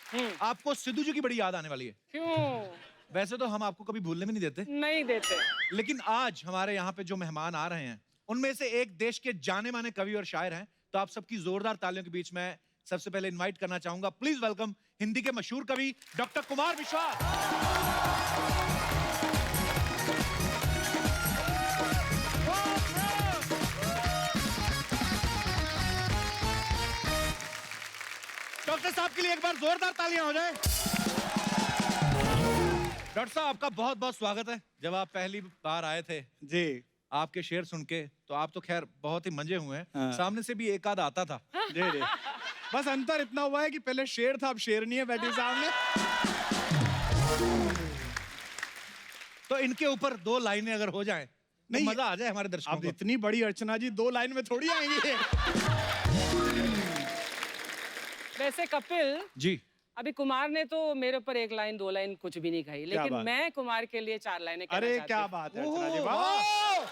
आपको सिद्धू जी की बड़ी याद आने वाली है। क्यों? वैसे तो हम आपको कभी भूलने भी नहीं देते, नहीं देते। लेकिन आज हमारे यहाँ पे जो मेहमान आ रहे हैं उनमें से एक देश के जाने माने कवि और शायर हैं। तो आप सबकी जोरदार तालियों के बीच में सबसे पहले इनवाइट करना चाहूंगा, प्लीज वेलकम हिंदी के मशहूर कवि डॉक्टर कुमार विश्वास। डॉक्टर साहब के लिए एक बार जोरदार तालियां हो जाए। डॉक्टर साहब आपका बहुत बहुत स्वागत है। जब आप पहली बार आए थे जी, आपके शेर सुन के, तो आप तो खैर बहुत ही मंजे हुए हैं। हाँ। सामने से भी एक आध आता था। जी जी। बस अंतर इतना हुआ है कि पहले शेर था, अब शेरनी है बैठी सामने। तो इनके ऊपर दो लाइनें अगर हो जाएं तो नहीं, मजा आ जाए हमारे दर्शकों अब को। इतनी बड़ी अर्चना जी 2 लाइन में थोड़ी आएंगी। वैसे कपिल जी, अभी कुमार ने तो मेरे ऊपर 1 लाइन 2 लाइन कुछ भी नहीं कही, लेकिन बात? मैं कुमार के लिए 4 लाइनें कहना अरे चाहती क्या हूँ। बात है अर्चना जी, ओह, वाह!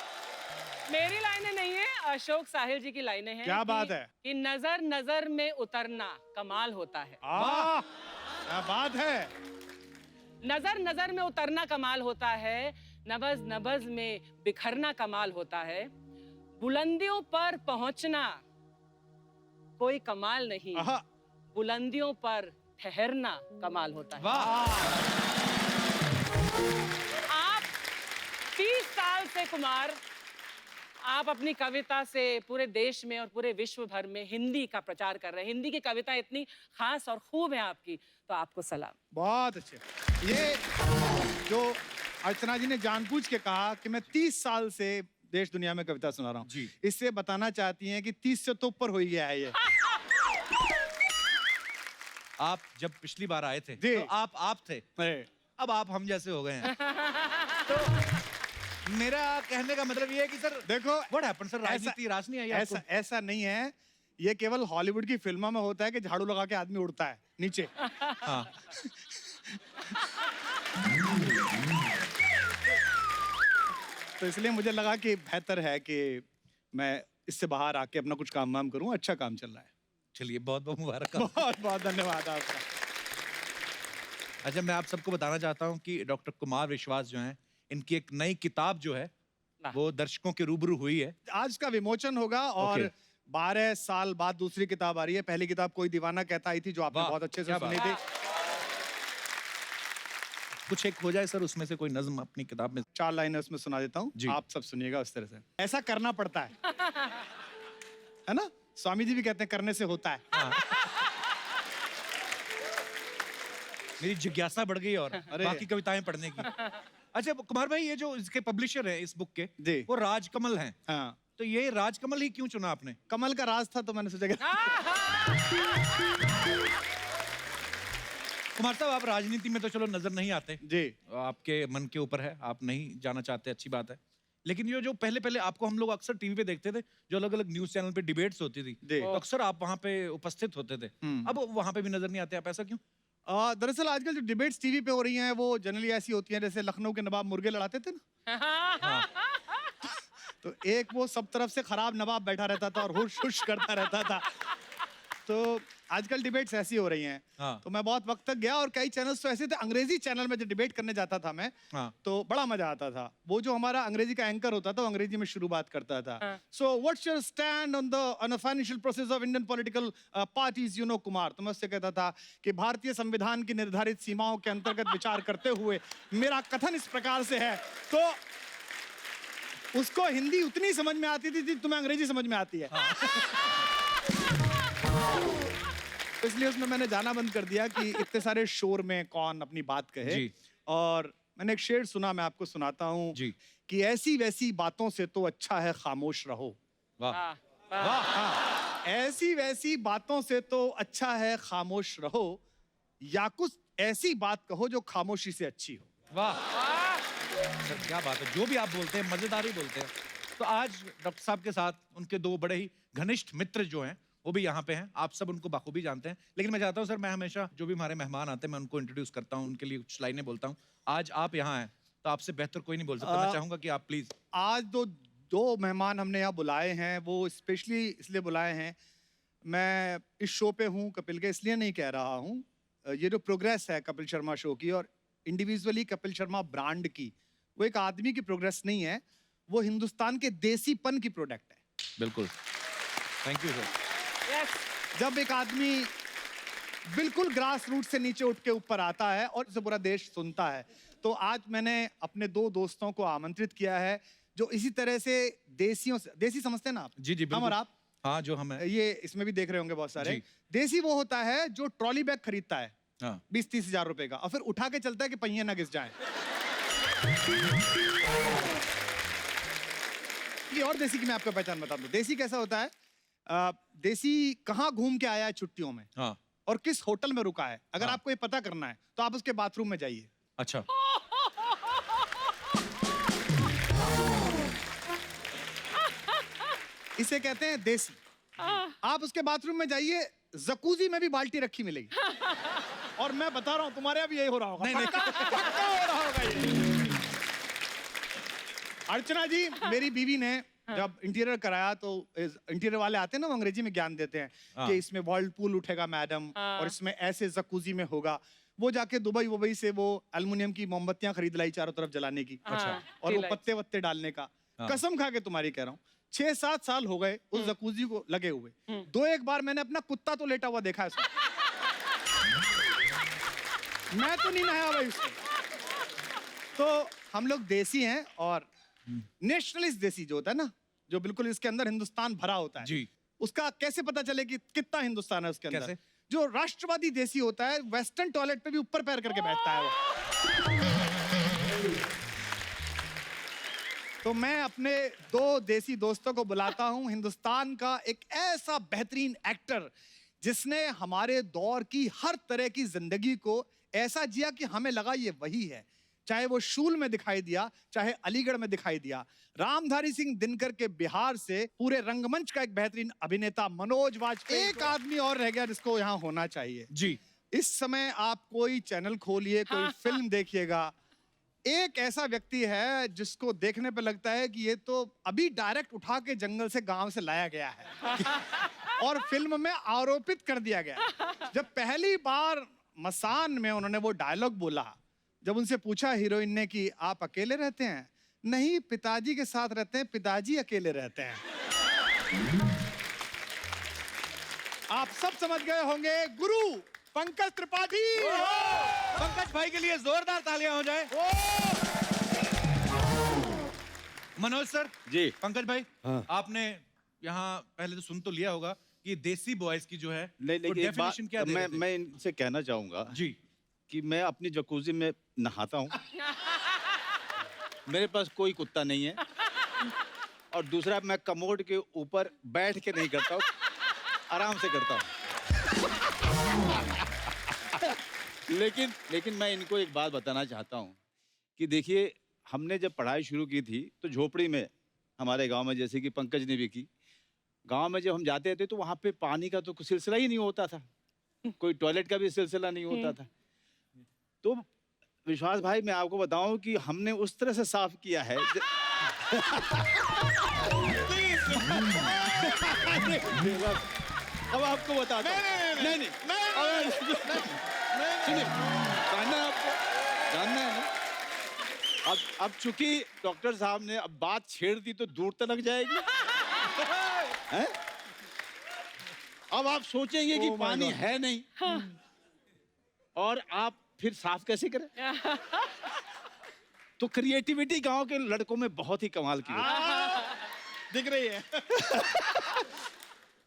मेरी लाइनें नहीं है, अशोक साहिल जी की लाइनें हैं। क्या बात है? कि नजर नजर में उतरना कमाल होता है। वाह, क्या बात है। नजर नजर में उतरना कमाल होता है, नबज नबज में बिखरना कमाल होता है, बुलंदियों पर पहुंचना कोई कमाल नहीं, आहा, बुलंदियों पर ठहरना कमाल होता है। वाह। आप 30 साल से कुमार, आप अपनी कविता से पूरे देश में और पूरे विश्व भर में हिंदी का प्रचार कर रहे हैं। हिंदी की कविता इतनी खास और खूब है आपकी, तो आपको सलाम। बहुत अच्छे। ये जो अर्चना जी ने जानबूझ के कहा कि मैं 30 साल से देश दुनिया में कविता सुना रहा हूँ, जी। इससे बताना चाहती हैं कि 30 से तो ऊपर हो ही गया है ये। आप जब पिछली बार आए थे जी। तो आप थे, अब आप हम जैसे हो गए हैं। तो मेरा कहने का मतलब ये है कि सर देखो, व्हाट हैपेंड सर, राजनीति रास नहीं आई ऐसा आपको? ऐसा नहीं है। ये केवल हॉलीवुड की फिल्मों में होता है कि झाड़ू लगा के आदमी उड़ता है नीचे। हाँ। तो इसलिए मुझे लगा कि बेहतर है कि मैं इससे बाहर आके अपना कुछ काम वाम करूं। अच्छा काम चल रहा है। चलिए बहुत बहुत मुबारक। बहुत बहुत धन्यवाद आपका। अच्छा, मैं आप सबको बताना चाहता हूँ कि डॉक्टर कुमार विश्वास जो हैं, इनकी एक नई किताब जो है वो दर्शकों के रूबरू हुई है। आज का विमोचन होगा और ओके। 12 साल बाद दूसरी किताब आ रही है। पहली किताब कोई दीवाना कहता आई थी, जो आपने वाह, बहुत अच्छे से क्या सुनी बात। थी। कुछ एक हो जाए सर उसमें से कोई नज्म अपनी किताब में। 4 लाइनें उसमें सुना देता हूँ, जी। आप सब सुनिएगा उस तरह से। ऐसा करना पड़ता है ना? स्वामी जी भी कहते हैं करने से होता है। मेरी जिज्ञासा बढ़ गई और अरे। बाकी कविताएं पढ़ने की। अच्छा कुमार भाई, ये जो इसके पब्लिशर हैं इस बुक के, जी। वो राजकमल हैं। हाँ, तो ये राजकमल ही क्यों चुना आपने? कमल का राज था तो मैंने सोचा कि कुमार साहब, आप राजनीति में तो चलो नजर नहीं आते, जी। आपके मन के ऊपर है, आप नहीं जाना चाहते, अच्छी बात है। लेकिन ये जो पहले पहले आपको हम लोग अक्सर टीवी पे देखते थे, जो अलग अलग न्यूज चैनल पे डिबेट्स होती थी, जी। तो अक्सर आप वहां पे उपस्थित होते थे। अब वहां पे भी नजर नहीं आते आप, ऐसा क्यों? दरअसल आजकल जो डिबेट्स टीवी पे हो रही हैं वो जनरली ऐसी होती हैं जैसे लखनऊ के नवाब मुर्गे लड़ाते थे ना। तो एक वो सब तरफ से खराब नवाब बैठा रहता था और हुश हुश करता रहता था। तो आजकल डिबेट्स ऐसी हो रही हैं। हाँ। तो मैं बहुत वक्त तक गया और कई चैनल्स तो ऐसे थे, अंग्रेजी चैनल में जब डिबेट करने जाता था मैं, हाँ। तो बड़ा मजा आता था। वो जो हमारा अंग्रेजी का एंकर होता था वो अंग्रेजी में शुरू बात करता था। So what's your stand on the financial process of Indian political parties, you know Kumar. तो मैं उससे कहता था कि भारतीय संविधान की निर्धारित सीमाओं के अंतर्गत विचार करते हुए मेरा कथन इस प्रकार से है। तो उसको हिंदी उतनी समझ में आती थी, तुम्हें अंग्रेजी समझ में आती है। इसलिए उसमें मैंने जाना बंद कर दिया कि इतने सारे शोर में कौन अपनी बात कहे। जी। और मैंने एक शेर सुना, मैं आपको सुनाता हूँ जी। कि ऐसी वैसी बातों से तो अच्छा है खामोश रहो। वाह। हाँ, ऐसी वैसी बातों से तो अच्छा है खामोश रहो, या कुछ ऐसी बात कहो जो खामोशी से अच्छी हो। वाह सर, क्या बात है, जो भी आप बोलते हैं मजेदार ही बोलते हैं। तो आज डॉक्टर साहब के साथ उनके 2 बड़े ही घनिष्ठ मित्र जो हैं वो भी यहाँ पे हैं। आप सब उनको बाखूबी जानते हैं, लेकिन मैं चाहता हूँ सर, मैं हमेशा जो भी हमारे मेहमान आते हैं मैं उनको इंट्रोड्यूस करता हूँ, उनके लिए कुछ लाइनें बोलता हूँ। आज आप यहाँ हैं तो आपसे बेहतर कोई नहीं बोल सकता। मैं चाहूंगा कि आप प्लीज। आज 2 मेहमान हमने यहाँ बुलाए हैं, वो स्पेशली इसलिए बुलाए हैं, मैं इस शो पे हूँ कपिल के इसलिए नहीं कह रहा हूँ, ये जो प्रोग्रेस है कपिल शर्मा शो की और इंडिविजुअली कपिल शर्मा ब्रांड की, वो एक आदमी की प्रोग्रेस नहीं है, वो हिंदुस्तान के देसीपन की प्रोडक्ट है। बिल्कुल, थैंक यू सर। यस, जब एक आदमी बिल्कुल ग्रास रूट से नीचे उठ के ऊपर आता है और उसे पूरा देश सुनता है, तो आज मैंने अपने 2 दोस्तों को आमंत्रित किया है जो इसी तरह से देसियों से, देसी समझते हैं ना आप? जी जी हम बिल्कुल। और आप, हाँ जो हम हैं। ये इसमें भी देख रहे होंगे बहुत सारे। जी। देसी वो होता है जो ट्रॉली बैग खरीदता है हाँ 20-30 हजार रुपए का और फिर उठा के चलता है कि पहिए ना घिस जाएं। ये और देसी की मैं आपको पहचान बता दूं। देसी कैसा होता है? देसी कहाँ घूम के आया है छुट्टियों में हाँ। और किस होटल में रुका है, अगर हाँ। आपको ये पता करना है तो आप उसके बाथरूम में जाइए। अच्छा इसे कहते हैं देसी। आप उसके बाथरूम में जाइए, जकूजी में भी बाल्टी रखी मिलेगी। और मैं बता रहा हूं तुम्हारे यहाँ भी यही हो रहा होगा। नहीं, नहीं। पक्का हो रहा होगा ये। अर्चना जी, मेरी बीवी ने जब इंटीरियर कराया तो इंटीरियर वाले आते हैं ना, वो अंग्रेजी में ज्ञान देते हैं हाँ। कि इसमें वर्लपूल उठेगा मैडम और इसमें ऐसे जकूजी में होगा। वो जाके दुबई से वो एल्युमिनियम की मोमबत्तियां खरीद लाई चारों तरफ जलाने की। अच्छा। और वो tea lights। पत्ते वत्ते डालने का। हाँ। कसम खा के तुम्हारी कह रहा हूँ, 6-7 साल हो गए उस जकूजी को लगे हुए। 2-1 बार मैंने अपना कुत्ता तो लेटा हुआ देखा है उसमें। मैं तो नहीं नहाया भाई उसमें। तो हम लोग देसी हैं और नेशनलिस्ट देसी जो होता है ना, जो बिल्कुल इसके अंदर हिंदुस्तान भरा होता है, जी। उसका कैसे पता चले कि कितना हिंदुस्तान है उसके अंदर? कैसे? जो राष्ट्रवादी देसी होता है, वेस्टर्न टॉयलेट पे भी ऊपर पैर करके बैठता है वो। तो मैं अपने 2 देसी दोस्तों को बुलाता हूं, हिंदुस्तान का एक ऐसा बेहतरीन एक्टर जिसने हमारे दौर की हर तरह की जिंदगी को ऐसा जिया कि हमें लगा ये वही है। चाहे वो शूल में दिखाई दिया, चाहे अलीगढ़ में दिखाई दिया। रामधारी सिंह दिनकर के बिहार से पूरे रंगमंच का एक बेहतरीन अभिनेता मनोज वाजपेयी। एक आदमी और रह गया जिसको यहाँ होना चाहिए। जी इस समय आप कोई चैनल खोलिए, कोई फिल्म देखिएगा, एक ऐसा व्यक्ति है जिसको देखने पे लगता है कि ये तो अभी डायरेक्ट उठा के जंगल से, गांव से लाया गया है और फिल्म में आरोपित कर दिया गया। जब पहली बार मसान में उन्होंने वो डायलॉग बोला, जब उनसे पूछा हीरोइन ने कि आप अकेले रहते हैं? नहीं, पिताजी के साथ रहते हैं, पिताजी अकेले रहते हैं। आप सब समझ गए होंगे, गुरु पंकज त्रिपाठी। पंकज भाई के लिए जोरदार तालियां हो जाए। मनोज सर जी। पंकज भाई हाँ। आपने यहाँ पहले तो सुन तो लिया होगा कि देसी बॉयज की जो है नहीं वो लेकिन एक बात definition क्या दे रहे थे? मैं इनसे कहना चाहूंगा जी कि मैं अपनी जकूजी में नहाता हूँ। मेरे पास कोई कुत्ता नहीं है और दूसरा मैं कमोड के ऊपर बैठ के नहीं करता हूँ, आराम से करता हूँ। लेकिन मैं इनको एक बात बताना चाहता हूँ कि देखिए, हमने जब पढ़ाई शुरू की थी तो झोपड़ी में हमारे गांव में, जैसे कि पंकज ने भी की, गांव में जब हम जाते थे तो वहाँ पे पानी का तो कोई सिलसिला ही नहीं होता था, कोई टॉयलेट का भी सिलसिला नहीं होता था। तो विश्वास भाई, मैं आपको बताऊं कि हमने उस तरह से साफ किया है अब आपको बताता हूं। नहीं सुनिए, जानना है आपको, जानना है ना। अब चूंकि डॉक्टर साहब ने अब बात छेड़ दी तो दूर तक जाएगी। हैं? अब आप सोचेंगे कि पानी है नहीं और आप फिर साफ कैसे करें? तो क्रिएटिविटी गांव के लड़कों में बहुत ही कमाल की होती है। दिख रही है।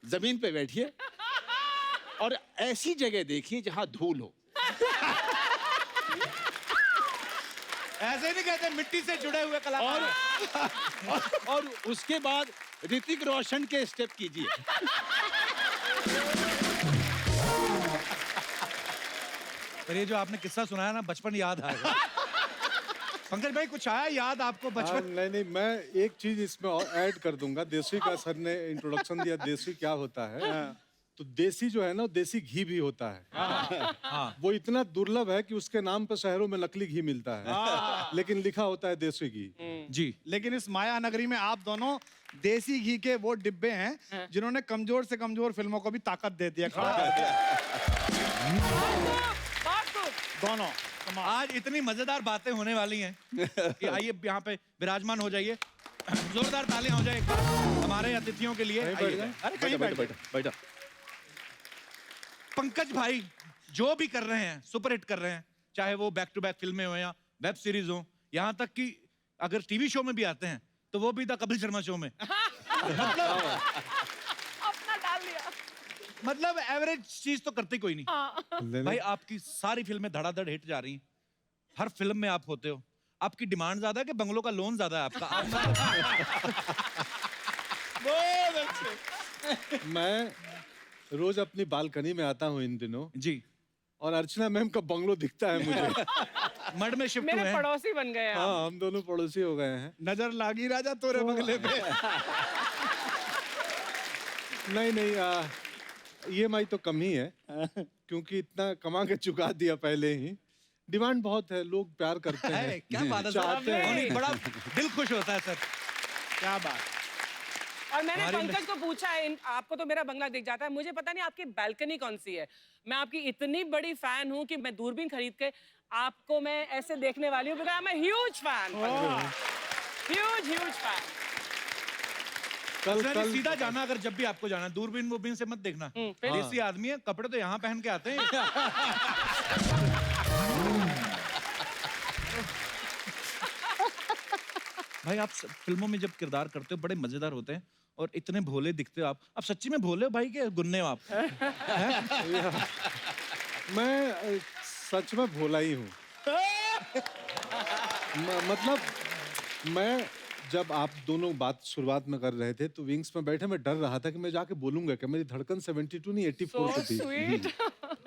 जमीन पे बैठिए और ऐसी जगह देखिए जहां धूल हो। ऐसे नहीं कहते, मिट्टी से जुड़े हुए कलाकार। और उसके बाद ऋतिक रोशन के स्टेप कीजिए। पर ये जो आपने किस्सा सुनाया ना, बचपन याद आएगा। पंकज भाई कुछ आया याद आपको बचपन? नहीं, मैं एक चीज इसमें और ऐड कर दूंगा। देसी का सर ने इंट्रोडक्शन दिया, देसी क्या होता है। तो देसी जो है ना, देसी घी भी होता है। हाँ। वो इतना दुर्लभ है कि उसके नाम पे शहरों में नकली घी मिलता है, लेकिन लिखा होता है देसी घी। जी लेकिन इस माया नगरी में आप दोनों देसी घी के वो डिब्बे हैं जिन्होंने कमजोर से कमजोर फिल्मों को भी ताकत दे दिया, खड़ा कर दिया। दोनों आज इतनी मजेदार बातें होने वाली हैं कि आइए यहाँ पे विराजमान हो जाइए। जोरदार तालियां हो जाए एक बार हमारे अतिथियों के लिए। आइए। अरे कहीं बैठो। पंकज भाई जो भी कर रहे हैं सुपर हिट कर रहे हैं, चाहे वो बैक टू बैक फिल्में हो या वेब सीरीज हो, यहाँ तक कि अगर टीवी शो में भी आते हैं तो वो भी द कपिल शर्मा शो में। अपना डाल लिया। मतलब एवरेज चीज तो करते कोई नहीं। ले ले। भाई आपकी सारी फिल्में धड़ाधड़ हिट जा रही हैं, हर फिल्म में आप होते हो। आपकी डिमांड ज्यादा है कि बंगलों का लोन ज्यादा है आपका? बहुत अच्छे। मैं रोज अपनी बालकनी में आता हूँ इन दिनों, जी। और अर्चना मैम का बंगलो दिखता है मुझे। मड में शिफ्ट हुए मेरे हैं। पड़ोसी बन गए आप। हाँ, हम दोनों पड़ोसी हो गए हैं। नजर लागी राजा तोरे बंगले पे। नहीं, EMI तो कम ही है, क्योंकि इतना कमा के चुका दिया पहले ही। डिमांड बहुत है, लोग प्यार करते है, हैं, क्या बात है सर, चाहते हैं। नहीं, बड़ा दिल खुश होता है सर। क्या बात। और मैंने हमारी पंकज को पूछा है, आपको तो मेरा बंगला दिख जाता है, मुझे पता नहीं आपकी बालकनी कौन सी है। मैं आपकी इतनी बड़ी फैन हूँ कि मैं दूरबीन खरीद के आपको मैं ऐसे देखने वाली हूँ, because I am a huge fan. Huge fan. कल सीधा जाना, अगर जब भी आपको जाना, दूरबीन वूरबीन से मत देखना। फिर? देसी आदमी है, कपड़े तो यहाँ पहन के आते हैं। भाई आप फिल्मों में जब किरदार करते हो बड़े मजेदार होते हैं और इतने भोले दिखते हो आप सच्ची में भोले हो भाई के गुन्ने हो आप? मैं सच में भोला ही हूँ। मतलब मैं जब आप दोनों बात शुरुआत में कर रहे थे तो विंग्स में बैठे मैं डर रहा था कि मैं जाके बोलूंगा कि मेरी धड़कन 72 नहीं 84 So पे थी। sweet।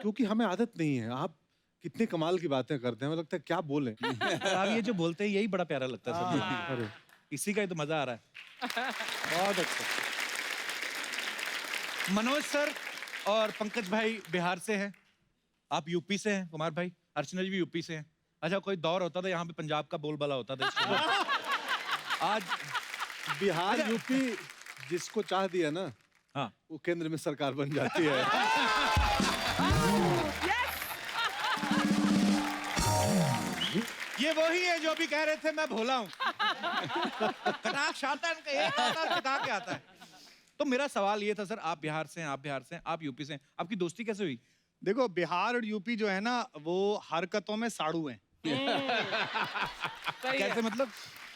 क्योंकि हमें आदत नहीं है। आप कितने कमाल की बातें करते हैं, हमें लगता है क्या बोलें। और आप ये जो बोलते हैं यही बड़ा प्यारा लगता है सर। अरे इसी का ही तो मजा आ रहा है। बहुत अच्छा। मनोज सर और पंकज भाई बिहार से हैं, आप यूपी से हैं, कुमार भाई, अर्चना जी भी यूपी से हैं। अच्छा, कोई दौर होता था यहाँ पे पंजाब का बोलबाला होता था इस शो में। आज बिहार यूपी जिसको चाह दिया ना, हाँ, वो केंद्र में सरकार बन जाती है। ये वही है जो अभी कह रहे थे मैं भोला हूँ। कटाक्ष आता है इनका, एक आता है, कटा के आता है। तो मेरा सवाल ये था सर, आप बिहार से हैं, आप बिहार से हैं, आप यूपी से हैं, आपकी दोस्ती कैसे हुई? देखो, बिहार और यूपी जो है ना, वो हरकतों में साड़ू हैं। सही है। कैसे मतलब?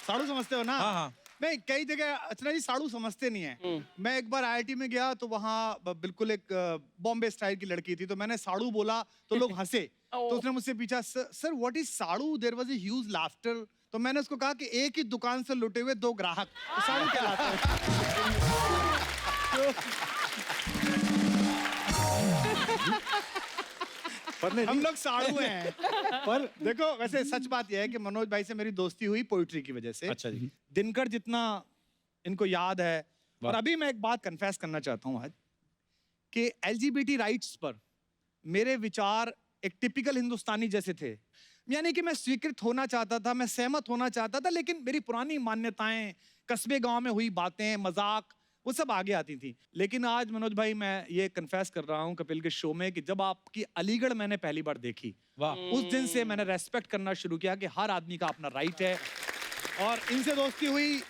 साड़ू समझते हो ना? हाँ हाँ। नहीं, कई जगह अर्चना जी साड़ू समझते नहीं है। मैं एक बार IIT में गया तो वहाँ बिल्कुल एक बॉम्बे स्टाइल की लड़की थी, तो मैंने साड़ू बोला तो लोग हंसे। तो उसने मुझसे पूछा, sir what is sadu? There was a huge laughter. तो मैंने उसको कहा कि एक ही दुकान से लुटे हुए 2 ग्राहक, तो साड़ू कहलाते हैं। पर नहीं, हम लोग साड़ू हैं। पर देखो, वैसे सच बात यह है कि मनोज भाई से मेरी दोस्ती हुई पोइट्री की वजह से। अच्छा जी। दिनकर जितना इनको याद है। और अभी मैं एक बात कन्फेस करना चाहता हूँ आज, कि LGBT राइट्स पर मेरे विचार एक टिपिकल हिंदुस्तानी जैसे थे। यानी कि मैं स्वीकृत होना चाहता था, मैं सहमत होना चाहता था, लेकिन मेरी पुरानी मान्यताएं, कस्बे गांव में हुई बातें, मजाक, वो सब आगे आती थी। लेकिन आज मनोज भाई, मैं ये कन्फेस कर रहा हूँ कपिल के शो में कि जब आपकी अलीगढ़ मैंने पहली बार देखी, वाह, उस दिन से मैंने रेस्पेक्ट करना शुरू किया कि हर आदमी का अपना राइट है। और इनसे दोस्ती हुई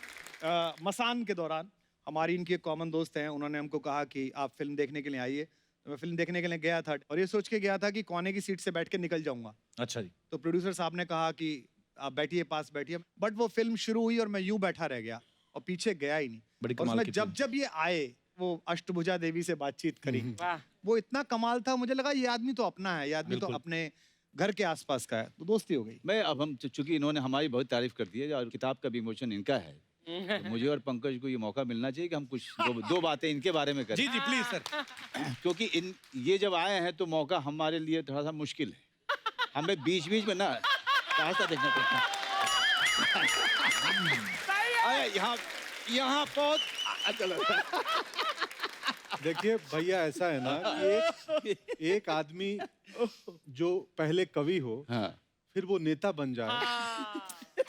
मसान के दौरान। हमारी इनकी एक कॉमन दोस्त हैं, उन्होंने हमको कहा कि आप फिल्म देखने के लिए आइए। तो मैं फिल्म देखने के लिए गया था और ये सोच के गया था कि कोने की सीट से बैठ के निकल जाऊंगा। अच्छा जी। तो प्रोड्यूसर साहब ने कहा कि आप बैठिए, पास बैठिए। बट वो फिल्म शुरू हुई और मैं यूं बैठा रह गया और पीछे गया ही नहीं। बड़ी और कमाल उसमें की जब जब ये आए, वो अष्टभुजा देवी से बातचीत करी, वाह। वो इतना कमाल था, मुझे लगा ये आदमी तो अपना है, ये आदमी तो बिल्कुल। अपने घर के आसपास का है। तो दोस्ती हो गई। मैं अब हम चूंकि इन्होंने हमारी बहुत तारीफ कर दी है और किताब का विमोचन इनका है, तो मुझे और पंकज को ये मौका मिलना चाहिए कि हम कुछ दो बातें इनके बारे में करें। जी जी प्लीज सर। क्योंकि ये जब आए हैं तो मौका हमारे लिए थोड़ा सा मुश्किल है। हमें बीच बीच में ना रास्ता देखना पड़ता है। अरे यहाँ बहुत चलो। देखिए भैया, ऐसा है ना कि एक आदमी जो पहले कवि हो, हाँ। फिर वो नेता बन जाए,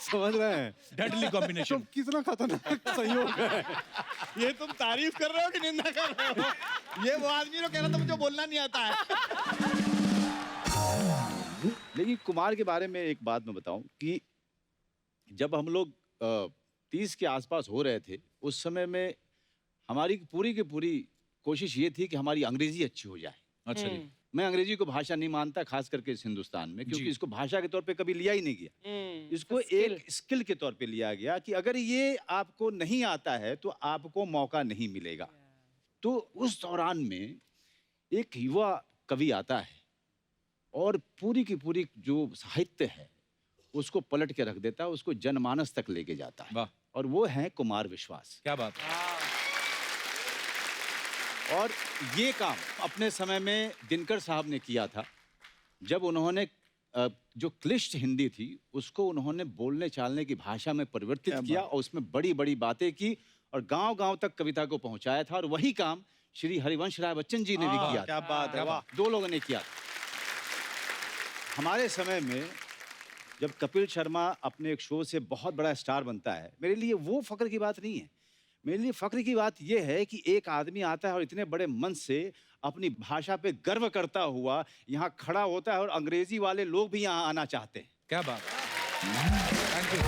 समझ रहे हैं? डेडली तो कॉम्बिनेशन। कितना खतरनाक संयोग है। ये तुम तारीफ कर रहे हो कि निंदा कर रहे हो? ये वो आदमी जो कह रहा था मुझे बोलना नहीं आता है। लेकिन कुमार के बारे में एक बात मैं बताऊं कि जब हम लोग 30 के आसपास हो रहे थे, उस समय में हमारी पूरी की पूरी कोशिश ये थी कि हमारी अंग्रेजी अच्छी हो जाए। अच्छा जी। मैं अंग्रेजी को भाषा नहीं मानता, खास करके इस हिंदुस्तान में, क्योंकि जी। इसको भाषा के तौर पे कभी लिया ही नहीं गया। इसको skill. एक स्किल के तौर पे लिया गया कि अगर ये आपको नहीं आता है तो आपको मौका नहीं मिलेगा। तो उस दौरान में एक युवा कवि आता है और पूरी की पूरी जो साहित्य है उसको पलट के रख देता है, उसको जनमानस तक लेके जाता है, वाह, और वो है कुमार विश्वास। क्या बात है। और ये काम अपने समय में दिनकर साहब ने किया था, जब उन्होंने जो क्लिष्ट हिंदी थी उसको उन्होंने बोलने चालने की भाषा में परिवर्तित किया और उसमें बड़ी बड़ी बातें की और गांव गांव तक कविता को पहुंचाया था। और वही काम श्री हरिवंश राय बच्चन जी ने भी किया क्या था। बात है, वाह। दो लोगों ने किया था। हमारे समय में जब कपिल शर्मा अपने एक शो से बहुत बड़ा स्टार बनता है, मेरे लिए वो फक्र की बात नहीं है। मेरे लिए फक्र की बात यह है कि एक आदमी आता है और इतने बड़े मन से अपनी भाषा पे गर्व करता हुआ यहाँ खड़ा होता है और अंग्रेजी वाले लोग भी यहाँ आना चाहते हैं। क्या बात है। Thank you.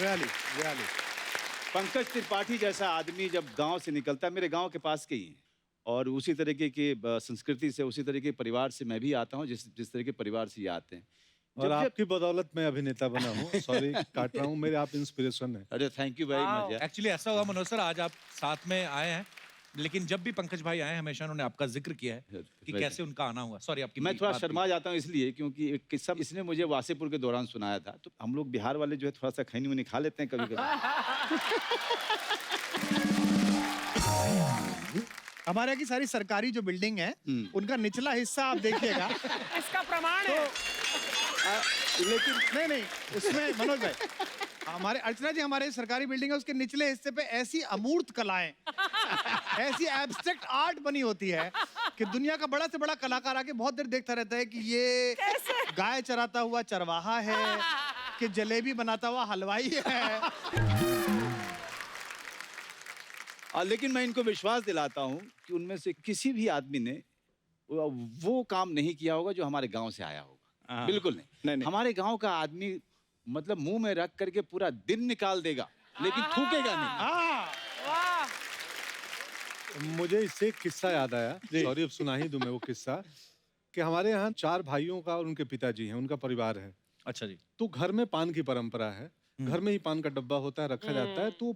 Really really. Pankaj Tripathi जैसा आदमी जब गांव से निकलता है, मेरे गांव के पास के ही हैं, और उसी तरीके की संस्कृति से, उसी तरीके के परिवार से मैं भी आता हूँ जिस तरह के परिवार से ये आते हैं। और आपकी बदौलत मैं अभिनेता बना हूँ। सॉरी काट रहा हूँ, मेरे आप इंस्पिरेशन है। अरे thank you very Wow. Much. Actually ऐसा हुआ मनोज सर, आज आप साथ में आए हैं, लेकिन जब भी पंकज भाई आए हमेशा उन्होंने आपका जिक्र किया है कि कैसे उनका आना हुआ। सॉरी आपकी मैं थोड़ा बात शर्मा जाता हूँ इसलिए क्योंकि एक किस्सा इसने मुझे वासेपुर के दौरान सुनाया था। तो हम लोग बिहार वाले जो है थोड़ा सा खैनी उनी खा लेते हैं कभी कभी। हमारे यहाँ की सारी सरकारी जो बिल्डिंग है उनका निचला हिस्सा आप देखिएगा। इसका प्रमाण है। लेकिन नहीं उसमें मनोज भाई, हमारे अर्चना जी, हमारे सरकारी बिल्डिंग है उसके निचले हिस्से पे ऐसी अमूर्त कलाएं, ऐसी एब्स्ट्रैक्ट आर्ट बनी होती है कि दुनिया का बड़ा से बड़ा कलाकार आके बहुत देर देखता रहता है कि ये गाय चराता हुआ चरवाहा है कि जलेबी बनाता हुआ हलवाई है। लेकिन मैं इनको विश्वास दिलाता हूँ कि उनमें से किसी भी आदमी ने वो काम नहीं किया होगा जो हमारे गांव से आया होगा। बिल्कुल नहीं। हमारे गांव का आदमी मतलब मुंह में रख करके पूरा दिन निकाल देगा, लेकिन थूकेगा नहीं। वाह। मुझे इससे एक किस्सा याद आया, सॉरी अब सुना ही दूं मैं वो किस्सा, कि हमारे यहाँ 4 भाइयों का और उनके पिताजी हैं, उनका परिवार है। अच्छा जी। तो घर में पान की परंपरा है, घर में ही पान का डब्बा होता है, रखा जाता है। तो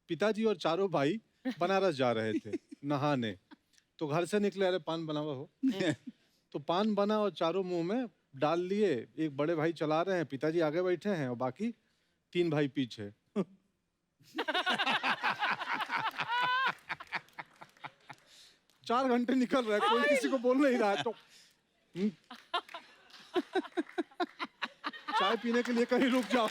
पिताजी और चारों भाई बनारस जा रहे थे नहाने, तो घर से निकले, अरे पान बना हुआ हो। तो पान बना और चारों मुंह में डाल लिए। एक बड़े भाई चला रहे हैं, पिताजी आगे बैठे हैं और बाकी 3 भाई पीछे। 4 घंटे निकल रहा है, कोई किसी को बोल नहीं रहा है। तो चाय पीने के लिए कहीं रुक जाओ।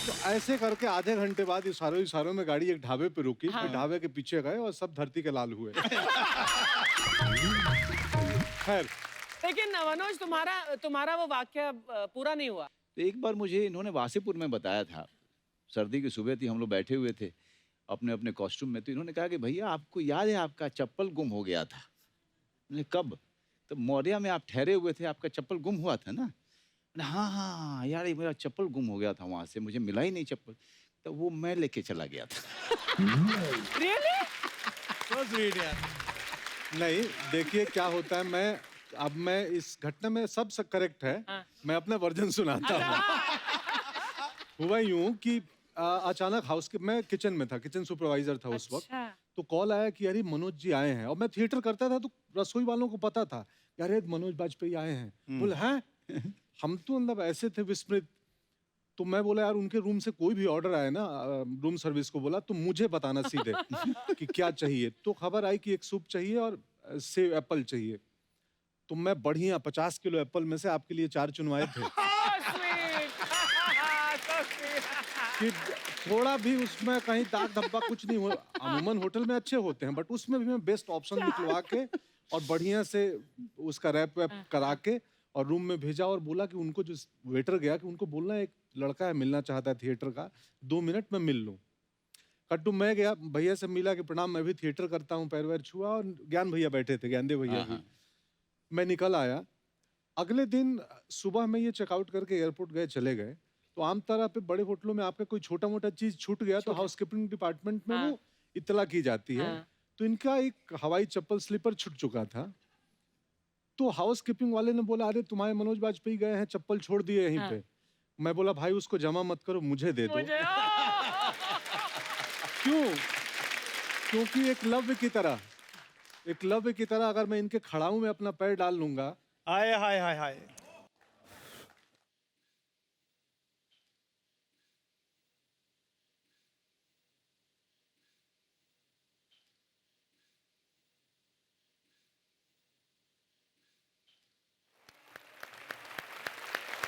तो ऐसे करके आधे घंटे बाद इशारों में गाड़ी एक ढाबे पे रुकी। फिर ढाबे के पीछे गए और सब धरती के लाल हुए। खैर, लेकिन मनोज, तुम्हारा वो वाक्य पूरा नहीं हुआ। तो एक बार मुझे इन्होंने वासेपुर में बताया था, सर्दी की सुबह थी, हम लोग बैठे हुए थे अपने अपने कॉस्ट्यूम में। तो इन्होंने कहा कि भैया आपको याद है आपका चप्पल गुम हो गया था। मैंने कब? तो मौर्या में आप ठहरे हुए थे, आपका चप्पल गुम हुआ था ना। हाँ हाँ यार, मेरा चप्पल गुम हो गया था, वहां से मुझे मिला ही नहीं चप्पल। तो वो मैं लेके चला गया था। Really? So sweet यार। नहीं देखिए क्या होता है, मैं इस घटना में सब करेक्ट है। मैं अपना वर्जन सुनाता हूँ। हुआ यूं कि अचानक मैं किचन में था, किचन सुपरवाइजर था उस वक्त। तो कॉल आया कि यार मनोज जी आए हैं। और मैं थिएटर करता था तो रसोई वालों को पता था, यार ये मनोज बाजपेयी आए हैं। बोले हैं? हम तो मतलब ऐसे थे विस्मृत। तो मैं बोला यार उनके रूम से कोई भी ऑर्डर आए ना, रूम सर्विस को बोला तो मुझे बताना सीधे कि क्या चाहिए। तो खबर आई कि एक सूप चाहिए और सेव एप्पल चाहिए। तो मैं बढ़िया 50 किलो एप्पल में से आपके लिए 4 चुनवाए थे। कि थोड़ा भी उसमें कहीं दाग धब्बा कुछ नहीं हुआ। अमूमन होटल में अच्छे होते हैं, बट उसमें भी मैं बेस्ट ऑप्शन निकलवा के और बढ़िया से उसका रैप वैप करा के और रूम में भेजा। और बोला कि उनको जो वेटर गया कि उनको बोलना एक लड़का है मिलना चाहता है थिएटर का, 2 मिनट में मिल लूं। कट्टू मैं गया, भैया से मिला कि प्रणाम, मैं भी थिएटर करता हूँ, पैर वैर छुआ, और ज्ञान भैया बैठे थे, ज्ञानदेव भैया भी। मैं निकल आया। अगले दिन सुबह में ये चेकआउट करके एयरपोर्ट गए, चले गए। तो आम तरह पे बड़े होटलों में आपका कोई छोटा मोटा चीज छूट गया तो हाउसकीपिंग डिपार्टमेंट में वो इत्तला की जाती है। तो इनका एक हवाई चप्पल स्लीपर छूट चुका था। तो हाउसकीपिंग वाले ने बोला, अरे तुम्हारे मनोज वाजपेयी गए हैं, चप्पल छोड़ दिए यहीं पे। मैं बोला, भाई उसको जमा मत करो, मुझे दे दो। क्यों? क्योंकि एकलव्य की तरह अगर मैं इनके खड़ाऊ में अपना पैर डाल लूंगा। हाय हाय हाय हाय।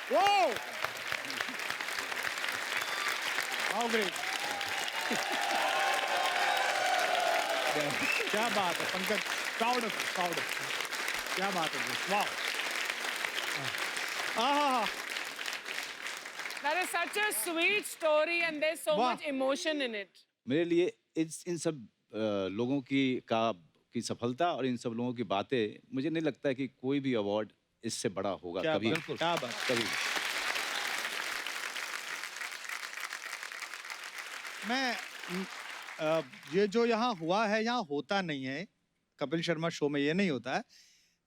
Whoa! How great! क्या बात है पंकज, प्राउड ऑफ क्या बात है, वाह। That is such a sweet story and there's so वाह। much emotion in it. मेरे लिए इन सब लोगों की सफलता और इन सब लोगों की बातें, मुझे नहीं लगता है कि कोई भी अवार्ड इससे बड़ा होगा क्या कभी। बात, क्या बात। कभी। ये जो यहाँ हुआ है, यहाँ होता नहीं है। कपिल शर्मा शो में ये नहीं होता है।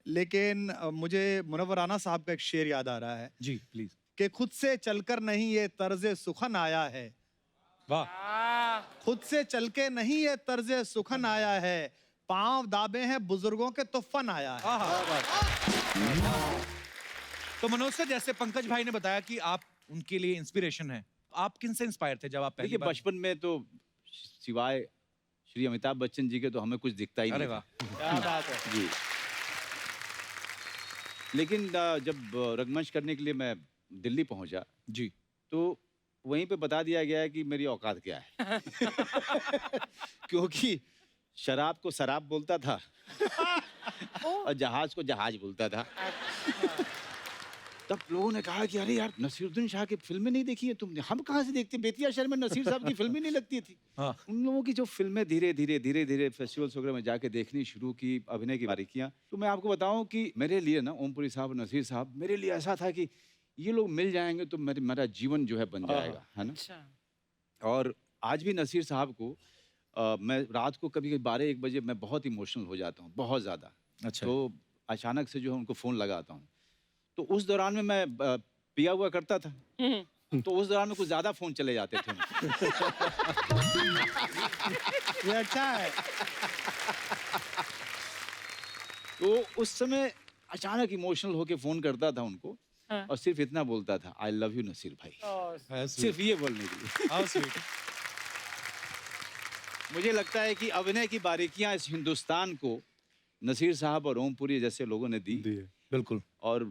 लेकिन मुझे मुनव्वर राना साहब का एक शेर याद आ रहा है जी प्लीज। कि खुद से चलकर नहीं ये तर्ज सुखन आया है। वाह। खुद से चल के नहीं ये तर्ज सुखन आया है, पांव दाबे हैं बुजुर्गों के तो फन आया है। तो मनोज सर, जैसे पंकज भाई ने बताया कि आप उनके लिए इंस्पिरेशन है, आप किन से इंस्पायर थे जब आप पहली देखिए, बार? बचपन में तो सिवाय श्री अमिताभ बच्चन जी के तो हमें कुछ दिखता ही अरे नहीं वाह। था। क्या बात है। जी। लेकिन जब रंगमंच करने के लिए मैं दिल्ली पहुंचा जी। तो वहीं पे बता दिया गया है कि मेरी औकात क्या है। क्योंकि शराब को शराब बोलता था और जहाज को जहाज बोलता था। तब लोगों ने कहा कि अरे यार, नसीरुद्दीन शाह की फिल्में नहीं देखी है तुमने? हम कहाँ से देखते, बेतिया शहर में नसीर साहब की फिल्में नहीं लगती थी। हाँ। उन लोगों की जो फिल्में धीरे धीरे फेस्टिवल्स वगैरह में जाके देखनी शुरू की, अभिनय की बारीकियां। तो मैं आपको बताऊं कि मेरे लिए ना ओमपुरी साहब, नसीर साहब, मेरे लिए ऐसा था कि ये लोग मिल जाएंगे तो मेरा जीवन जो है बन जाएगा, है ना। अच्छा। और आज भी नसीर साहब को मैं रात को कभी 12-1 बजे मैं बहुत इमोशनल हो जाता हूँ, बहुत ज़्यादा। अच्छा। तो अचानक से जो है उनको फ़ोन लगाता हूँ। तो उस दौरान में मैं पिया हुआ करता था, तो उस दौरान में कुछ ज़्यादा फ़ोन चले जाते थे। ये अच्छा है। तो उस समय अचानक इमोशनल होके फ़ोन करता था उनको, हाँ। और सिर्फ इतना बोलता था, आई लव यू नसीर भाई। सिर्फ ये बोलने के लिए। How sweet. मुझे लगता है कि अभिनय की बारीकियां इस हिंदुस्तान को नसीर साहब और ओमपुरी जैसे लोगों ने दी। बिल्कुल। और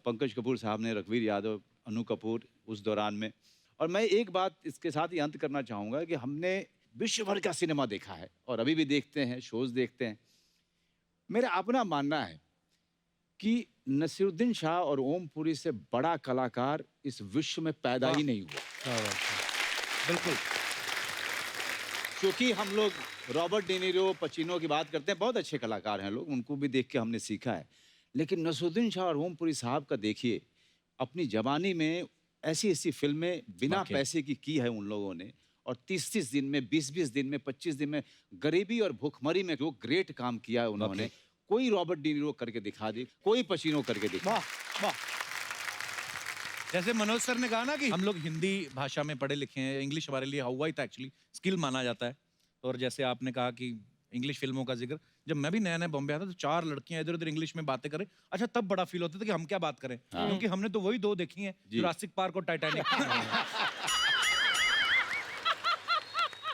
पंकज कपूर साहब ने, रघुवीर यादव, अनु कपूर उस दौरान में। और मैं एक बात इसके साथ ही अंत करना चाहूँगा कि हमने विश्व भर का सिनेमा देखा है और अभी भी देखते हैं, शोज़ देखते हैं। मेरा अपना मानना है कि नसीरुद्दीन शाह और ओमपुरी से बड़ा कलाकार इस विश्व में पैदा ही नहीं हुआ। बिल्कुल। क्योंकि हम लोग रॉबर्ट डेनिरो, पचिनो की बात करते हैं, बहुत अच्छे कलाकार हैं लोग, उनको भी देख के हमने सीखा है। लेकिन नसीरुद्दीन शाह और ओमपुरी साहब का देखिए, अपनी जवानी में ऐसी ऐसी फिल्में बिना पैसे की है उन लोगों ने, और 30-30 दिन में, 20-20 दिन में, 25 दिन में, गरीबी और भूखमरी में जो ग्रेट काम किया है उन्होंने। कोई रॉबर्ट डेनिरो करके दिखा दे, कोई पचिनो करके दिखा। वाह वाह। जैसे मनोज सर ने कहा ना कि हम लोग हिंदी भाषा में पढ़े लिखे हैं, इंग्लिश हमारे लिए हुआ ही था एक्चुअली, स्किल माना जाता है। और जैसे आपने कहा कि इंग्लिश फिल्मों का जिक्र, जब मैं भी नया नया बॉम्बे आता तो 4 लड़कियां इधर उधर इंग्लिश में बातें करें, अच्छा तब बड़ा फील होता था कि हम क्या बात करें, क्योंकि हमने तो वही 2 देखी हैं, जुरासिक पार्क और टाइटैनिक।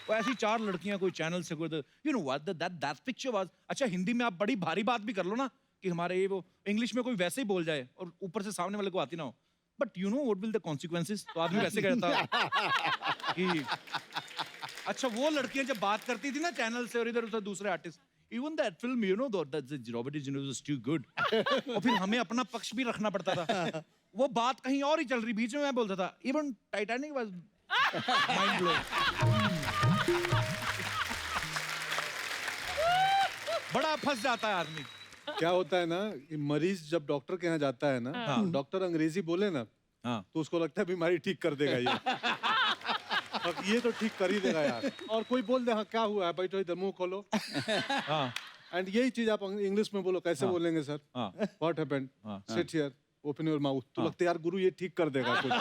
वो ऐसी 4 लड़कियां कोई चैनल से, कोई you know what that picture was. अच्छा हिंदी में आप बड़ी भारी बात भी कर लो ना कि हमारे ये वो, इंग्लिश में कोई वैसे ही बोल जाए और ऊपर से सामने वाले को आती ना हो, but you know what will the consequences. तो आदमी वैसे कहता कि अच्छा वो लड़कियां जब बात करती थी ना चैनल से और इधर उधर दूसरे artist, even that film you know that Robert D निरो वाज टू गुड। और फिर हमें अपना पक्ष भी रखना पड़ता था। वो बात कहीं और ही चल रही, बीच में मैं बोलता था even Titanic was mind blowing. बड़ा फंस जाता है आदमी। क्या होता है ना कि मरीज जब डॉक्टर के यहाँ जाता है ना, डॉक्टर अंग्रेजी बोले ना, हाँ। तो उसको लगता है बीमारी ठीक कर देगा ये। अब ये तो ठीक कर ही देगा यार। और कोई बोल दे हाँ क्या हुआ है, बैठो इधर मुंह खोलो। हाँ। एंड यही चीज आप इंग्लिश में बोलो, कैसे बोलेंगे सर? हाँ। What happened? हाँ। Sit here, open your mouth. तो लगता है यार गुरु ये ठीक कर देगा कुछ।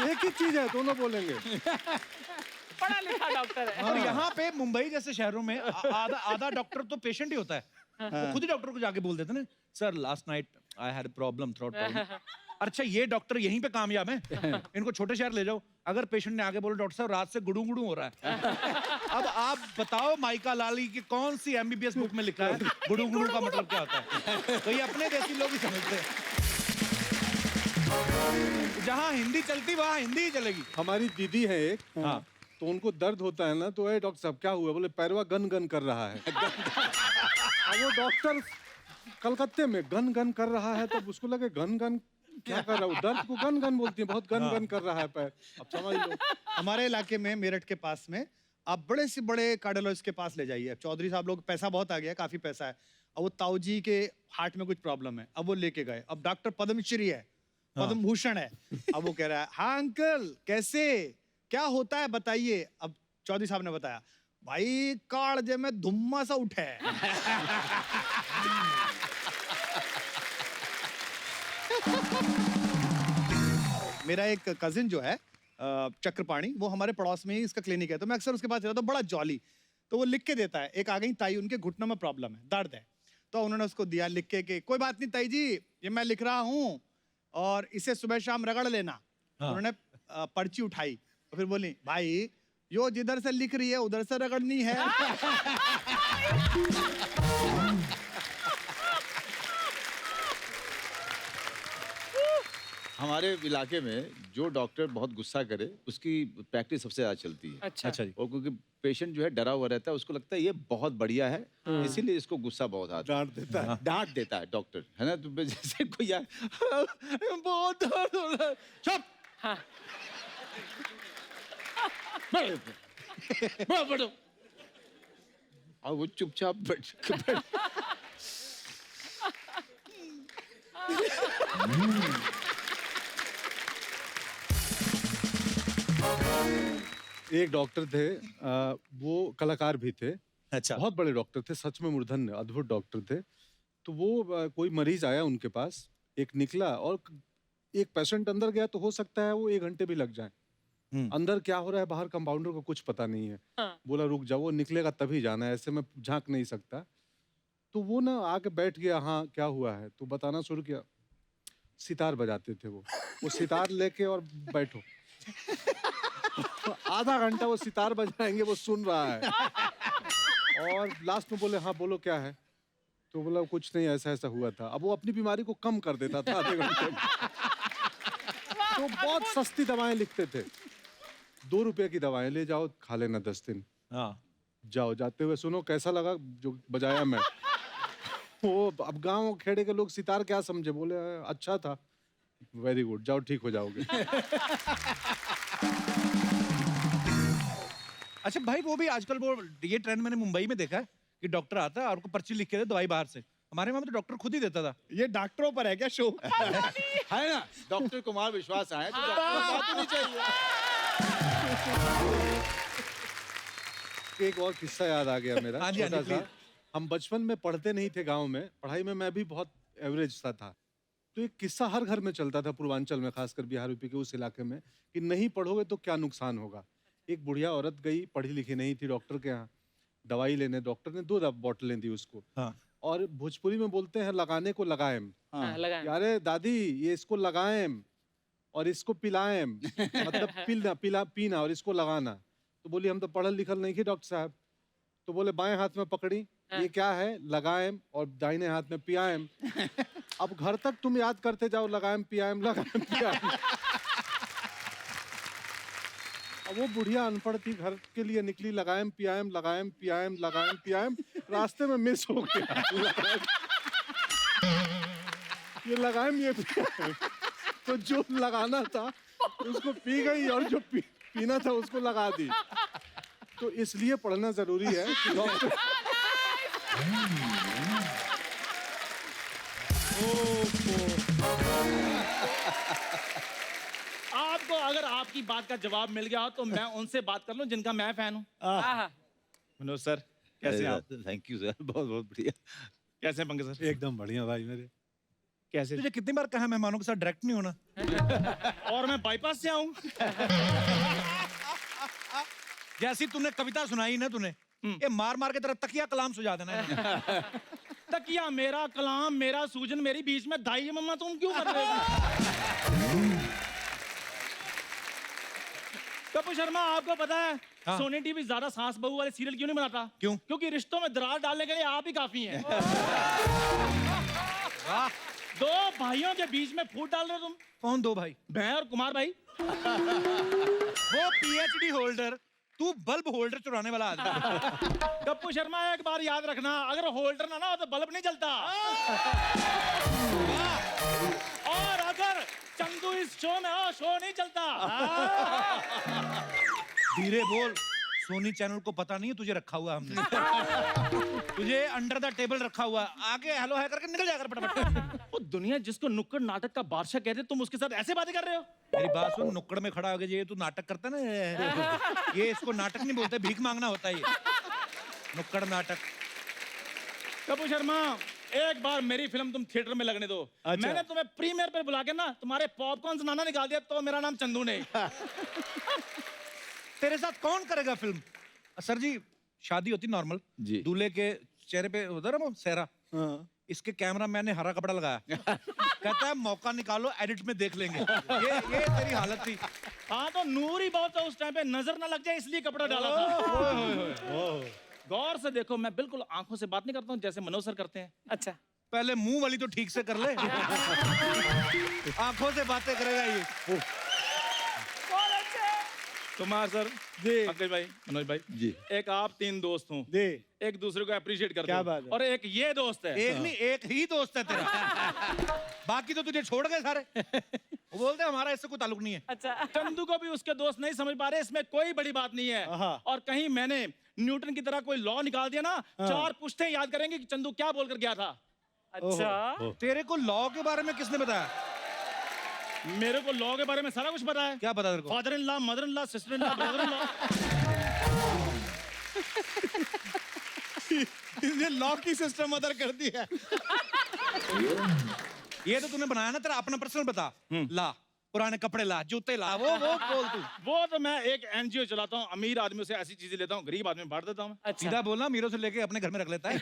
एक ही चीज है, दोनों बोलेंगे। पढ़ा लिखा डॉक्टर है। और यहाँ पे मुंबई जैसे शहरों में आधा आधा डॉक्टर तो पेशेंट ही होता है। वो खुद ही डॉक्टर को जाके बोल देते ना, sir last night I had problem, throat problem. अच्छा ये डॉक्टर यहीं पे कामयाब हैं, इनको छोटे शहर ले जाओ। अगर पेशेंट ने आगे बोला डॉक्टर साहब रात से गुड़ू गुड़ू हो रहा है, अब आप बताओ माइका लाली की कौन सी एमबीबीएस बुक में लिखा है गुड़ू गुड़ू का मतलब क्या होता है? तो ये अपने देसी लोग ही समझते हैं। जहाँ हिंदी चलती वहाँ हिंदी ही चलेगी। हमारी दीदी है एक, हाँ। तो उनको दर्द होता है ना, तो डॉक्टर साहब क्या हुआ? बोले पैरवा गन गन कर रहा है। अब वो डॉक्टर कलकत्ते में गन गन कर रहा है, तब उसको लगे गन गन क्या कर रहा हूँ, दर्द को गन गन बोलती है, बहुत गन गन कर रहा है पैर। अब समझ लो। हमारे इलाके में मेरठ के पास में आप बड़े से बड़े कार्डियोलॉजिस्ट के पास ले जाइए। चौधरी साहब लोग, पैसा बहुत आ गया, काफी पैसा है। अब वो ताऊ जी के हार्ट में कुछ प्रॉब्लम है, अब वो लेके गए। अब डॉक्टर पद्मश्री है, पद्म भूषण है। अब वो कह रहा है हाँ अंकल कैसे, क्या होता है बताइए। अब चौधरी साहब ने बताया, भाई कालजे में धुम्मा सा उठे। मेरा एक कजिन जो है चक्रपाणी, वो हमारे पड़ोस में ही इसका क्लिनिक है, तो मैं अक्सर उसके पास जाता हूँ, बड़ा जॉली। तो वो लिख के देता है, एक आ गई ताई, उनके घुटनों में प्रॉब्लम है, दर्द है। तो उन्होंने उसको दिया लिख के कि कोई बात नहीं ताई जी, ये मैं लिख रहा हूँ और इसे सुबह शाम रगड़ लेना। हाँ। उन्होंने पर्ची उठाई और फिर बोली भाई यो जिधर से लिख रही है उधर से रगड़नी है। हमारे इलाके में जो डॉक्टर बहुत गुस्सा करे उसकी प्रैक्टिस सबसे ज्यादा चलती है। अच्छा। अच्छा जी। और क्योंकि पेशेंट जो है डरा हुआ रहता है, उसको लगता है ये बहुत बढ़िया है, इसीलिए इसको गुस्सा बहुत आता है, डांट देता है। डांट देता है डॉक्टर, है ना? तो जैसे कोई यार बहुत दर्द हो रहा है, चुप। हाँ। बैठो। और वो चुपचाप बैठ। एक डॉक्टर थे, वो कलाकार भी थे, अच्छा। बहुत बड़े डॉक्टर थे, सच में मूर्धन्य अद्भुत डॉक्टर थे। तो वो कोई मरीज आया उनके पास, एक निकला और एक पेशेंट अंदर गया, तो हो सकता है वो 1 घंटे भी लग जाए। अंदर क्या हो रहा है बाहर कंपाउंडर को कुछ पता नहीं है। हाँ। बोला रुक जाओ, वो निकलेगा तभी जाना है, ऐसे में झांक नहीं सकता। तो वो ना आके बैठ गया, हाँ क्या हुआ है, तो बताना शुरू किया। सितार बजाते थे वो सितार लेके और बैठो। आधा घंटा वो सितार बजाएंगे, वो सुन रहा है। और लास्ट में बोले हाँ बोलो क्या है, तो बोला कुछ नहीं, ऐसा ऐसा हुआ था। अब वो अपनी बीमारी को कम कर देता था आधे घंटे में। तो बहुत सस्ती दवाएं लिखते थे, 2 रुपए की दवाएं ले जाओ, खा लेना 10 दिन। हाँ। जाओ, जाते हुए सुनो कैसा लगा जो बजाया मैं। वो अब गांव खेड़े के लोग सितार क्या समझे, बोले अच्छा था, वेरी गुड, जाओ ठीक हो जाओगे। अच्छा भाई, वो भी आजकल वो ये ट्रेंड मैंने मुंबई में देखा है कि डॉक्टर आता है और उसको पर्ची लिख के दे दवाई बाहर से। हमारे वहाँ में तो डॉक्टर खुद ही देता था। ये डॉक्टरों पर है क्या शो? है ना, डॉक्टर कुमार विश्वास आए तो डॉक्टर को बात होनी चाहिए। एक और किस्सा याद आ गया मेरा, हाँ जी, हाँ जी, छोटा सा। please। हम बचपन में पढ़ते नहीं थे गांव में, पढ़ाई में मैं भी बहुत एवरेज सा था। तो एक किस्सा हर घर में चलता था पूर्वांचल में, खासकर बिहार यूपी के उस इलाके में, कि नहीं पढ़ोगे तो क्या नुकसान होगा। एक बुढ़िया औरत गई, पढ़ी लिखी नहीं थी, डॉक्टर के यहाँ दवाई लेने। डॉक्टर ने 2 बोतलें दी उसको। हाँ। और भोजपुरी में बोलते हैं लगाने को लगाएम। हाँ, लगाएं। अरे दादी ये इसको लगाएम और इसको पिलाएम, मतलब पीना और इसको लगाना। तो बोली हम तो पढ़ल लिखल नहीं थे डॉक्टर साहब। तो बोले बाएं हाथ में पकड़ी, ये क्या है, लगाएम, और दाहिने हाथ में पियाएम। अब घर तक तुम याद करते जाओ, लगाएम पियाएम लगाएम पियाएम। अब वो बुढ़िया अनपढ़ थी, घर के लिए निकली, लगाएम पियाएम लगाएम पियाएम लगाएम पियाएम, रास्ते में मिस हो गया। ये लगाएम ये पियाएम, तो जो लगाना था उसको पी गई और जो पीना था उसको लगा दी। तो इसलिए पढ़ना जरूरी है कि डॉक्टर आपको अगर आपकी बात का जवाब मिल गया हो तो मैं उनसे बात कर लूं जिनका मैं फैन हूं। आहा, मनोज सर कैसे हैं आप? थैंक यू सर, बहुत बहुत बढ़िया। कैसे हैं पंकज सर? एकदम बढ़िया भाई मेरे। कैसे? तुझे कितनी बार कहा मेहमानों के साथ डायरेक्ट नहीं होना। और मैं बाईपास से आऊं? जैसी तूने कविता सुनाई ना तूने, ये मार मार के तेरा तकिया कलाम सुझा देना है। तकिया मेरा कलाम मेरा सूजन मेरी बीच में दाई है मम्मा, तुम क्यों कर रहे हो? कपूर शर्मा आपको पता है हाँ। सोनी टीवी ज्यादा सास बहू वाले सीरियल क्यों नहीं बनाता? क्यों? क्योंकि रिश्तों में दरार डालने के लिए आप ही काफी हैं। वाह, दो भाइयों के बीच में फूट डाल रहे हो तुम। कौन दो भाई? मैं और कुमार भाई। वो पीएचडी होल्डर, तू बल्ब होल्डर चुराने वाला आदमी। कप्पू शर्मा एक बार याद रखना, अगर होल्डर ना हो तो बल्ब नहीं जलता। और अगर चंदू इस शो में हो शो नहीं चलता। धीरे बोल, सोनी चैनल को पता नहीं है तुझे रखा हुआ हमने। तुझे अंडर द टेबल रखा हुआ, आगे हेलो है करके निकल जाकर फटाफट। वो दुनिया जिसको नुक्कड़ नाटक का बादशाह कहते तुम उसके साथ ऐसे बातें कर रहे हो? मेरी बात सुन, नुक्कड़ में खड़ा हो गया, ये तू नाटक करता ना, ये इसको नाटक नहीं बोलते, भीख मांगना होता है ये, नुक्कड़ नाटक। कपूर शर्मा एक बार मेरी फिल्म तुम थिएटर में लगने दो। अच्छा। मैंने तुम्हें प्रीमियर पे बुला के ना तुम्हारे पॉपकॉर्न नाना निकाल दिया तो मेरा नाम चंदू नहीं। तेरे साथ कौन करेगा फिल्म? सर जी, शादी होती नॉर्मल, जी। दूल्हे के चेहरे पे होता ना वो सेहरा, इसके कैमरा मैन ने हरा कपड़ा लगाया। कहता है मौका निकालो, एडिट में देख लेंगे। ये तेरी हालत थी। हाँ तो नूर ही बहुत था उस टाइम पे, नजर ना लग जाए इसलिए कपड़ा डाला था। गौर से देखो, मैं बिल्कुल आंखों से बात नहीं करता हूँ जैसे मनोज सर करते हैं। अच्छा, पहले मुंह वाली तो ठीक से कर ले। आंखों से बातें करेगा ये। बहुत अच्छे। कुमार सर जी पंकज भाई मनोज भाई जी। एक आप तीन दोस्त हो, जी एक दूसरे को अप्रिशिएट करते क्या हो। बात है। और एक ये दोस्त है। एक नहीं, एक ही दोस्त है तेरा। बाकी तो तुझे छोड़ गए सारे। वो बोलते हैं हमारा इससे कोई ताल्लुक नहीं है। अच्छा, चंदू को भी उसके दोस्त नहीं समझ पा रहे, इसमें कोई बड़ी बात नहीं है। हाँ। और कहीं मैंने न्यूटन की तरह कोई लॉ निकाल दिया ना, चार पुश्ते याद करेंगे कि चंदू क्या बोलकर गया था। अच्छा। तेरे को लॉ के बारे में किसने बताया? मेरे को लॉ के बारे में सारा कुछ पता है। क्या पता तेरे को? Father in law, mother in law, sister in law, brother in law. ये लॉ की सिस्टम अदर कर दी है। ये तो तूने बनाया ना, तेरा अपना पर्सनल बता। ला, पुराने कपड़े ला, जूते ला, वो बोल तू। वो तो मैं एक एनजीओ चलाता हूँ, अमीर आदमी से ऐसी चीजें लेता हूँ, गरीब आदमी बांट देता हूँ। अच्छा, सीधा बोलना, मीरों से लेके अपने घर में रख लेता है।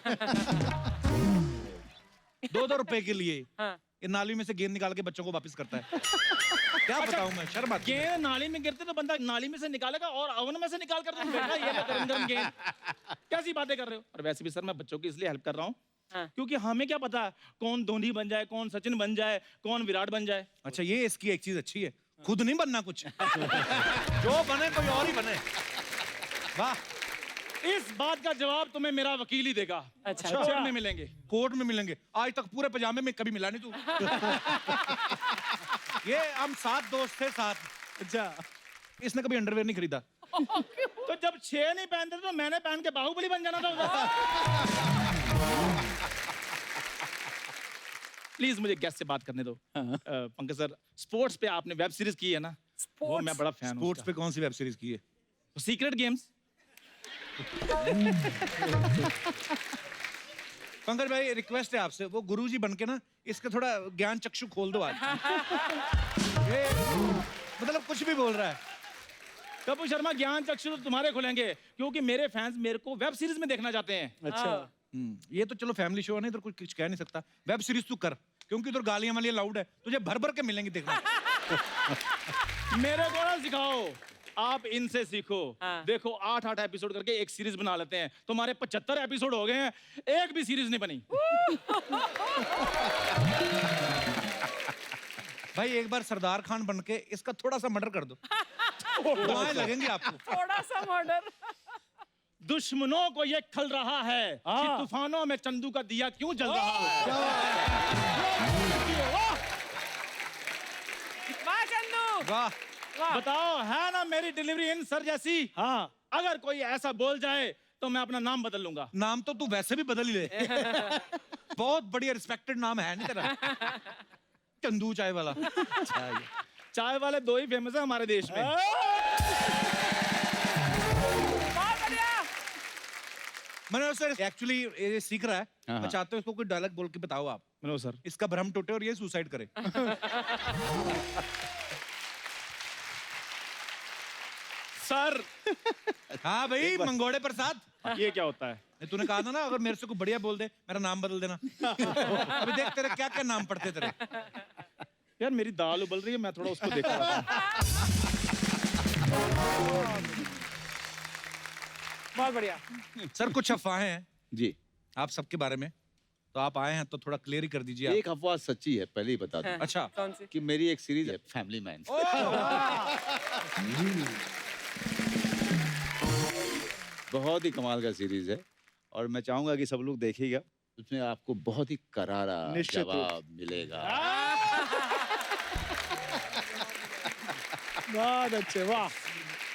2-2 रुपए के लिए हाँ। ये नाली में से गेंद निकाल के बच्चों को वापस करता है। क्या बताऊं मैं, शर्म आती है। गेंद नाली में गिरते तो बंदा नाली में से निकालेगा और ओवन में से निकाल कर तुम बेटा ये लो गरम गरम गेंद। कैसी बातें कर रहे हो? और वैसे भी सर मैं बच्चों की इसलिए हेल्प कर रहा हूँ हाँ। क्योंकि हमें क्या पता कौन धोनी बन जाए, कौन सचिन बन जाए, कौन विराट बन जाए। अच्छा, ये इसकी एक चीज अच्छी है, खुद नहीं बनना कुछ। जो बने कोई और ही बने। वाह। इस बात का जवाब तुम्हें मेरा वकील ही देगा। अच्छा। कोर्ट में मिलेंगे। कोर्ट में मिलेंगे। आज तक पूरे पजामे में कभी मिला नहीं तू। ये हम 7 दोस्त थे, 7। अच्छा इसने कभी अंडरवेयर नहीं खरीदा। तो जब 6 नहीं पहनते तो मैंने पहन के बाहुबली बन जाना था उधर। प्लीज मुझे गेस्ट से बात करने दो। पंकज सर, स्पोर्ट्स पे आपने वेब सीरीज की है ना, वो मैं बड़ा फैन हूँ। स्पोर्ट्स पे कौन सी वेब सीरीज की है? Secret games. पंकज भाई, रिक्वेस्ट है आपसे, वो गुरुजी बन के ना इसका थोड़ा ज्ञान चक्षु खोल दो आज। ये मतलब कुछ भी बोल रहा है। कपूर शर्मा, ज्ञान चक्षु तो तुम्हारे खुलेंगे क्योंकि मेरे फैंस मेरे को वेब सीरीज में देखना चाहते हैं। अच्छा ये तो चलो फैमिली शो है ना, इधर कुछ कह नहीं सकता। वेब सीरीज तू कर, क्योंकि इधर गालियां वालियां लाउड है, तुझे भर भर के मिलेंगी देखना। मेरे को ना सिखाओ, आप इनसे सीखो। हाँ। देखो 8-8 एपिसोड करके एक सीरीज बना लेते हैं। तुम्हारे 75 एपिसोड हो गए हैं, एक भी सीरीज नहीं बनी। भाई एक बार सरदार खान बन के इसका थोड़ा सा मर्डर कर दो, दुआएं लगेंगी आपको। थोड़ा सा मर्डर। दुश्मनों को ये खल रहा है कि तूफानों में चंदू का दिया क्यों जल रहा है। वाह चंदू, वाह। वाह। बताओ, है ना मेरी डिलीवरी इन सर जैसी? हाँ अगर कोई ऐसा बोल जाए तो मैं अपना नाम बदल लूंगा। नाम तो तू वैसे भी बदल ही ले। बहुत बढ़िया रिस्पेक्टेड नाम है नहीं तेरा? चंदू चाय वाला। चाय वाले 2 ही फेमस है हमारे देश में। बहुत बढ़िया। मनोज सर एक्चुअली ये सीख रहा है। हाँ, मैं हाँ। चाहता हूँ इसको कोई डायलॉग बोल के बताओ आप। मनोज सर, इसका भ्रम टूटे और ये सुसाइड करे। सर हाँ भाई, मंगोड़े प्रसाद। ये क्या होता है? नहीं, तूने कहा था ना अगर मेरे से कोई बढ़िया बोल दे मेरा नाम बदल देना। अभी देख तेरे क्या क्या नाम पड़ते तेरे। यार मेरी दाल उबल रही है, मैं थोड़ा उसको देख रहा था। बहुत बढ़िया। सर कुछ अफवाहें हैं जी, आप सबके बारे में, तो आप आए हैं तो थोड़ा क्लियर ही कर दीजिए आप। एक अफवाह सच्ची है, पहले ही बता दूं अच्छा। कौन सी? कि मेरी एक सीरीज है फैमिली मैन। बहुत ही कमाल का सीरीज है और मैं चाहूंगा कि सब लोग देखिएगा, उसमें आपको बहुत ही करारा निश्चित रूप। जवाब मिलेगा। बहुत अच्छे, वाह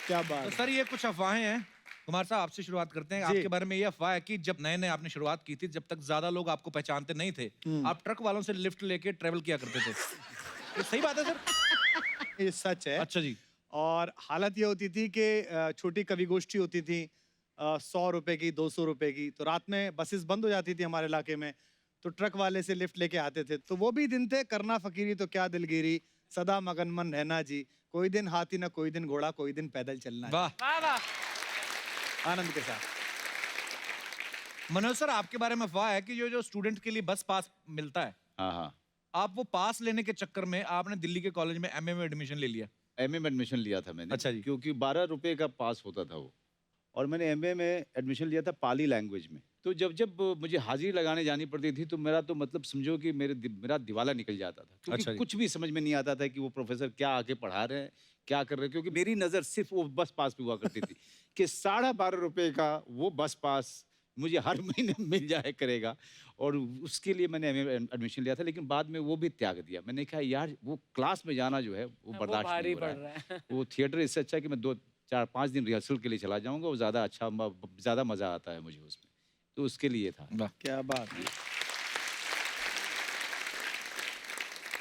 क्या तो बात। सर ये कुछ अफवाहें हैं। कुमार साहब आपसे शुरुआत करते हैं। जी। आपके बारे में ये अफवाह है कि जब नए नए आपने शुरुआत की थी, जब तक ज्यादा लोग आपको पहचानते नहीं थे, आप ट्रक वालों से लिफ्ट लेके ट्रेवल किया करते थे। ये सही बात है सर? ये सच है। अच्छा जी। और हालत ये होती थी कि छोटी कवि गोष्ठी होती थी 100 रुपए की, 200 रुपए की। तो रात में बसेस बंद हो जाती थी हमारे इलाके में, तो ट्रक वाले से लिफ्ट लेके आते थे। तो वो भी दिन थे, करना फकीरी तो क्या दिलगिरी, सदा मगनमन रहना जी, कोई दिन हाथी ना कोई दिन घोड़ा, कोई दिन पैदल चलना जी। वाह। वाह वाह। आनंद के साथ। मनोज सर आपके बारे में अफवाह है कि जो स्टूडेंट के लिए बस पास मिलता है, हाँ हाँ, आप वो पास लेने के चक्कर में आपने दिल्ली के कॉलेज में एमए में एडमिशन ले लिया। एमए में एडमिशन लिया था मैंने। अच्छा जी। क्योंकि 12 रुपए का पास होता था वो, और मैंने एमए में एडमिशन लिया था पाली लैंग्वेज में। तो जब जब मुझे हाजिरी लगाने जानी पड़ती थी तो मेरा तो मतलब समझो कि मेरा दिवाला निकल जाता था, क्योंकि अच्छा जी। कुछ भी समझ में नहीं आता था कि वो प्रोफेसर क्या आके पढ़ा रहे हैं, क्या कर रहे हैं। क्योंकि मेरी नज़र सिर्फ वो बस पास पे हुआ करती थी कि 12.5 रुपए का वो बस पास मुझे हर महीने मिल जाए करेगा, और उसके लिए मैंने एमए एडमिशन लिया था। लेकिन बाद में वो भी त्याग दिया। मैंने कहा यार वो क्लास में जाना जो है वो बर्दाश्त भारी नहीं हो पड़ रहा है। रहा है। वो थिएटर इससे अच्छा है कि मैं 2-4-5 दिन रिहर्सल के लिए चला जाऊंगा, वो ज़्यादा अच्छा, ज़्यादा मज़ा आता है मुझे उसमें, तो उसके लिए था। क्या बात है।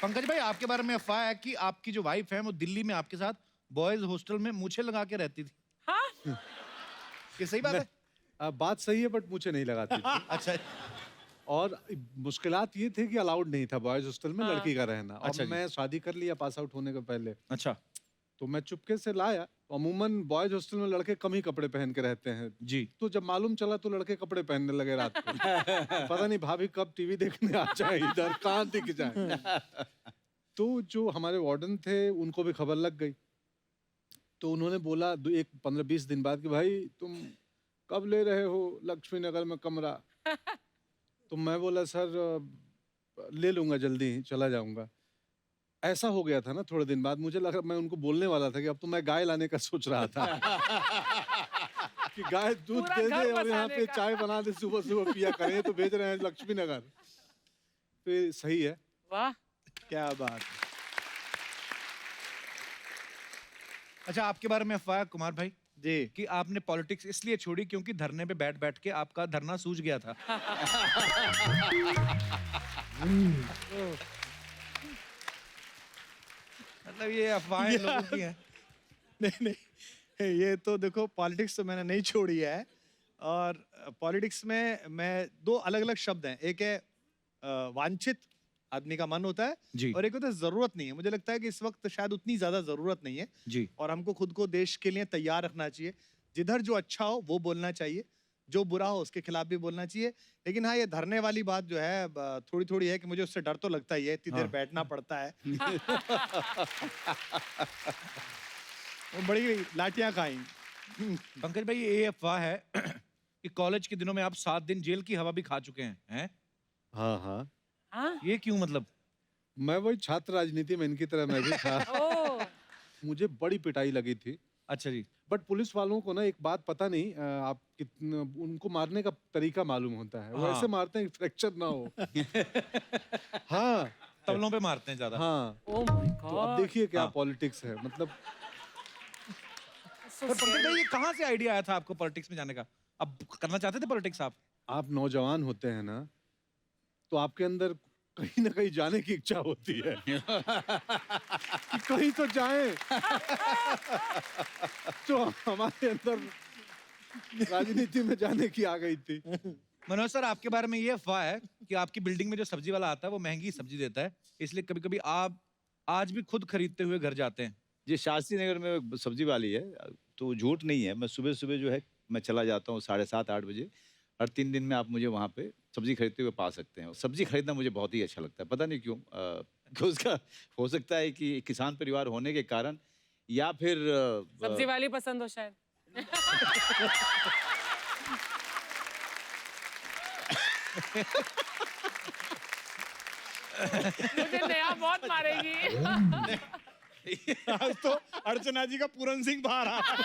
पंकज भाई आपके बारे में अफवाह है कि आपकी जो वाइफ है वो दिल्ली में आपके साथ बॉयज हॉस्टल में मूछें लगा के रहती थी। हाँ? ये सही बात है? बात सही है बट मुझे नहीं लगाती थी। अच्छा। और मुश्किलात ये थे कि अलाउड नहीं था बॉयज हॉस्टल में लड़की का रहना। अच्छा और जी। मैं शादी कर लिया पास आउट होने के पहले, अच्छा तो मैं चुपके से लाया। अमूमन बॉयज हॉस्टल में लड़के कम ही कपड़े पहन के रहते हैं। जी। तो जब मालूम चला तो लड़के कपड़े पहनने लगे रात को। पता नहीं भाभी कब टीवी देखने आ जाए, इधर कहाँ दिख जाए। तो जो हमारे वार्डन थे उनको भी खबर लग गई, तो उन्होंने बोला 15-20 दिन बाद कि भाई तुम कब ले रहे हो लक्ष्मी नगर में कमरा? तो मैं बोला सर ले लूंगा, जल्दी ही चला जाऊंगा। ऐसा हो गया था ना, थोड़े दिन बाद मुझे लगा, मैं उनको बोलने वाला था कि अब तो मैं गाय लाने का सोच रहा था कि गाय दूध पूरा दे घर दे और यहाँ बसाने पे का। चाय बना दे, सुबह सुबह पिया करें। तो भेज रहे हैं लक्ष्मी नगर, तो ये सही है। वाह। क्या बात है। अच्छा आपके बारे में अफवाह है कुमार भाई जी। कि आपने पॉलिटिक्स इसलिए छोड़ी क्योंकि धरने पे बैठ बैठ के आपका धरना सूज गया था। मतलब ये अफवाहें लोगों की हैं। नहीं नहीं, ये तो देखो पॉलिटिक्स तो मैंने नहीं छोड़ी है। और पॉलिटिक्स में मैं 2 अलग अलग शब्द हैं। एक है वांछित, आदमी का मन होता है, जी। और एक होता है जरूरत नहीं है। मुझे लगता है कि इस वक्त शायद उतनी ज्यादा जरूरत नहीं है, जी। और हमको खुद को देश के लिए तैयार रखना चाहिए। जिधर जो अच्छा हो वो बोलना चाहिए, जो बुरा हो उसके खिलाफ भी बोलना चाहिए। लेकिन हाँ, ये धरने वाली बात जो है थोड़ी थोड़ी है कि मुझे उससे डर तो लगता ही है, इतनी देर बैठना पड़ता है। वो बड़ी लाठियां खाई। पंकज भाई ये अफवाह है कि कॉलेज के दिनों में आप 7 दिन जेल की हवा भी खा चुके हैं? हाँ हाँ, हाँ? ये क्यों मतलब? मैं वही छात्र राजनीति में इनकी तरह मैं भी था। ओ, मुझे बड़ी पिटाई लगी थी। अच्छा जी। बट पुलिस वालों को ना एक बात पता नहीं, आप कितना उनको मारने का तरीका मालूम होता है। वो हाँ। ऐसे मारते हैं कि फ्रैक्चर ना हो। हाँ तबलों पे मारते हैं ज्यादा। हाँ। ओ माय तो अब गॉड। देखिए क्या हाँ। पॉलिटिक्स है, मतलब so पर पंकज scary. भाई ये कहाँ से आइडिया आया था आपको पॉलिटिक्स में जाने का? अब करना चाहते थे पॉलिटिक्स आप? आप नौजवान होते हैं ना, तो आपके अंदर कहीं ना कहीं जाने की इच्छा होती है कि कहीं तो जाएं। तो हमारे अंदर राजनीति में जाने की आ गई थी। मनोज सर, आपके बारे में ये अफवाह है कि आपकी बिल्डिंग में जो सब्जी वाला आता है वो महंगी सब्जी देता है, इसलिए कभी कभी आप आज भी खुद खरीदते हुए घर जाते हैं। जी, शास्त्री नगर में एक सब्जी वाली है, तो झूठ नहीं है। मैं सुबह सुबह जो है मैं चला जाता हूँ 7:30-8 बजे। हर 3 दिन में आप मुझे वहाँ पे सब्जी खरीदते हुए पा सकते हैं। सब्जी खरीदना मुझे बहुत ही अच्छा लगता है, पता नहीं क्यों। कि उसका हो सकता है कि किसान परिवार होने के कारण, या फिर सब्जी वाली पसंद हो शायद. मुझे नया बहुत मारेगी. आज तो अर्चना जी का पूरन सिंह बाहर आ रहा है।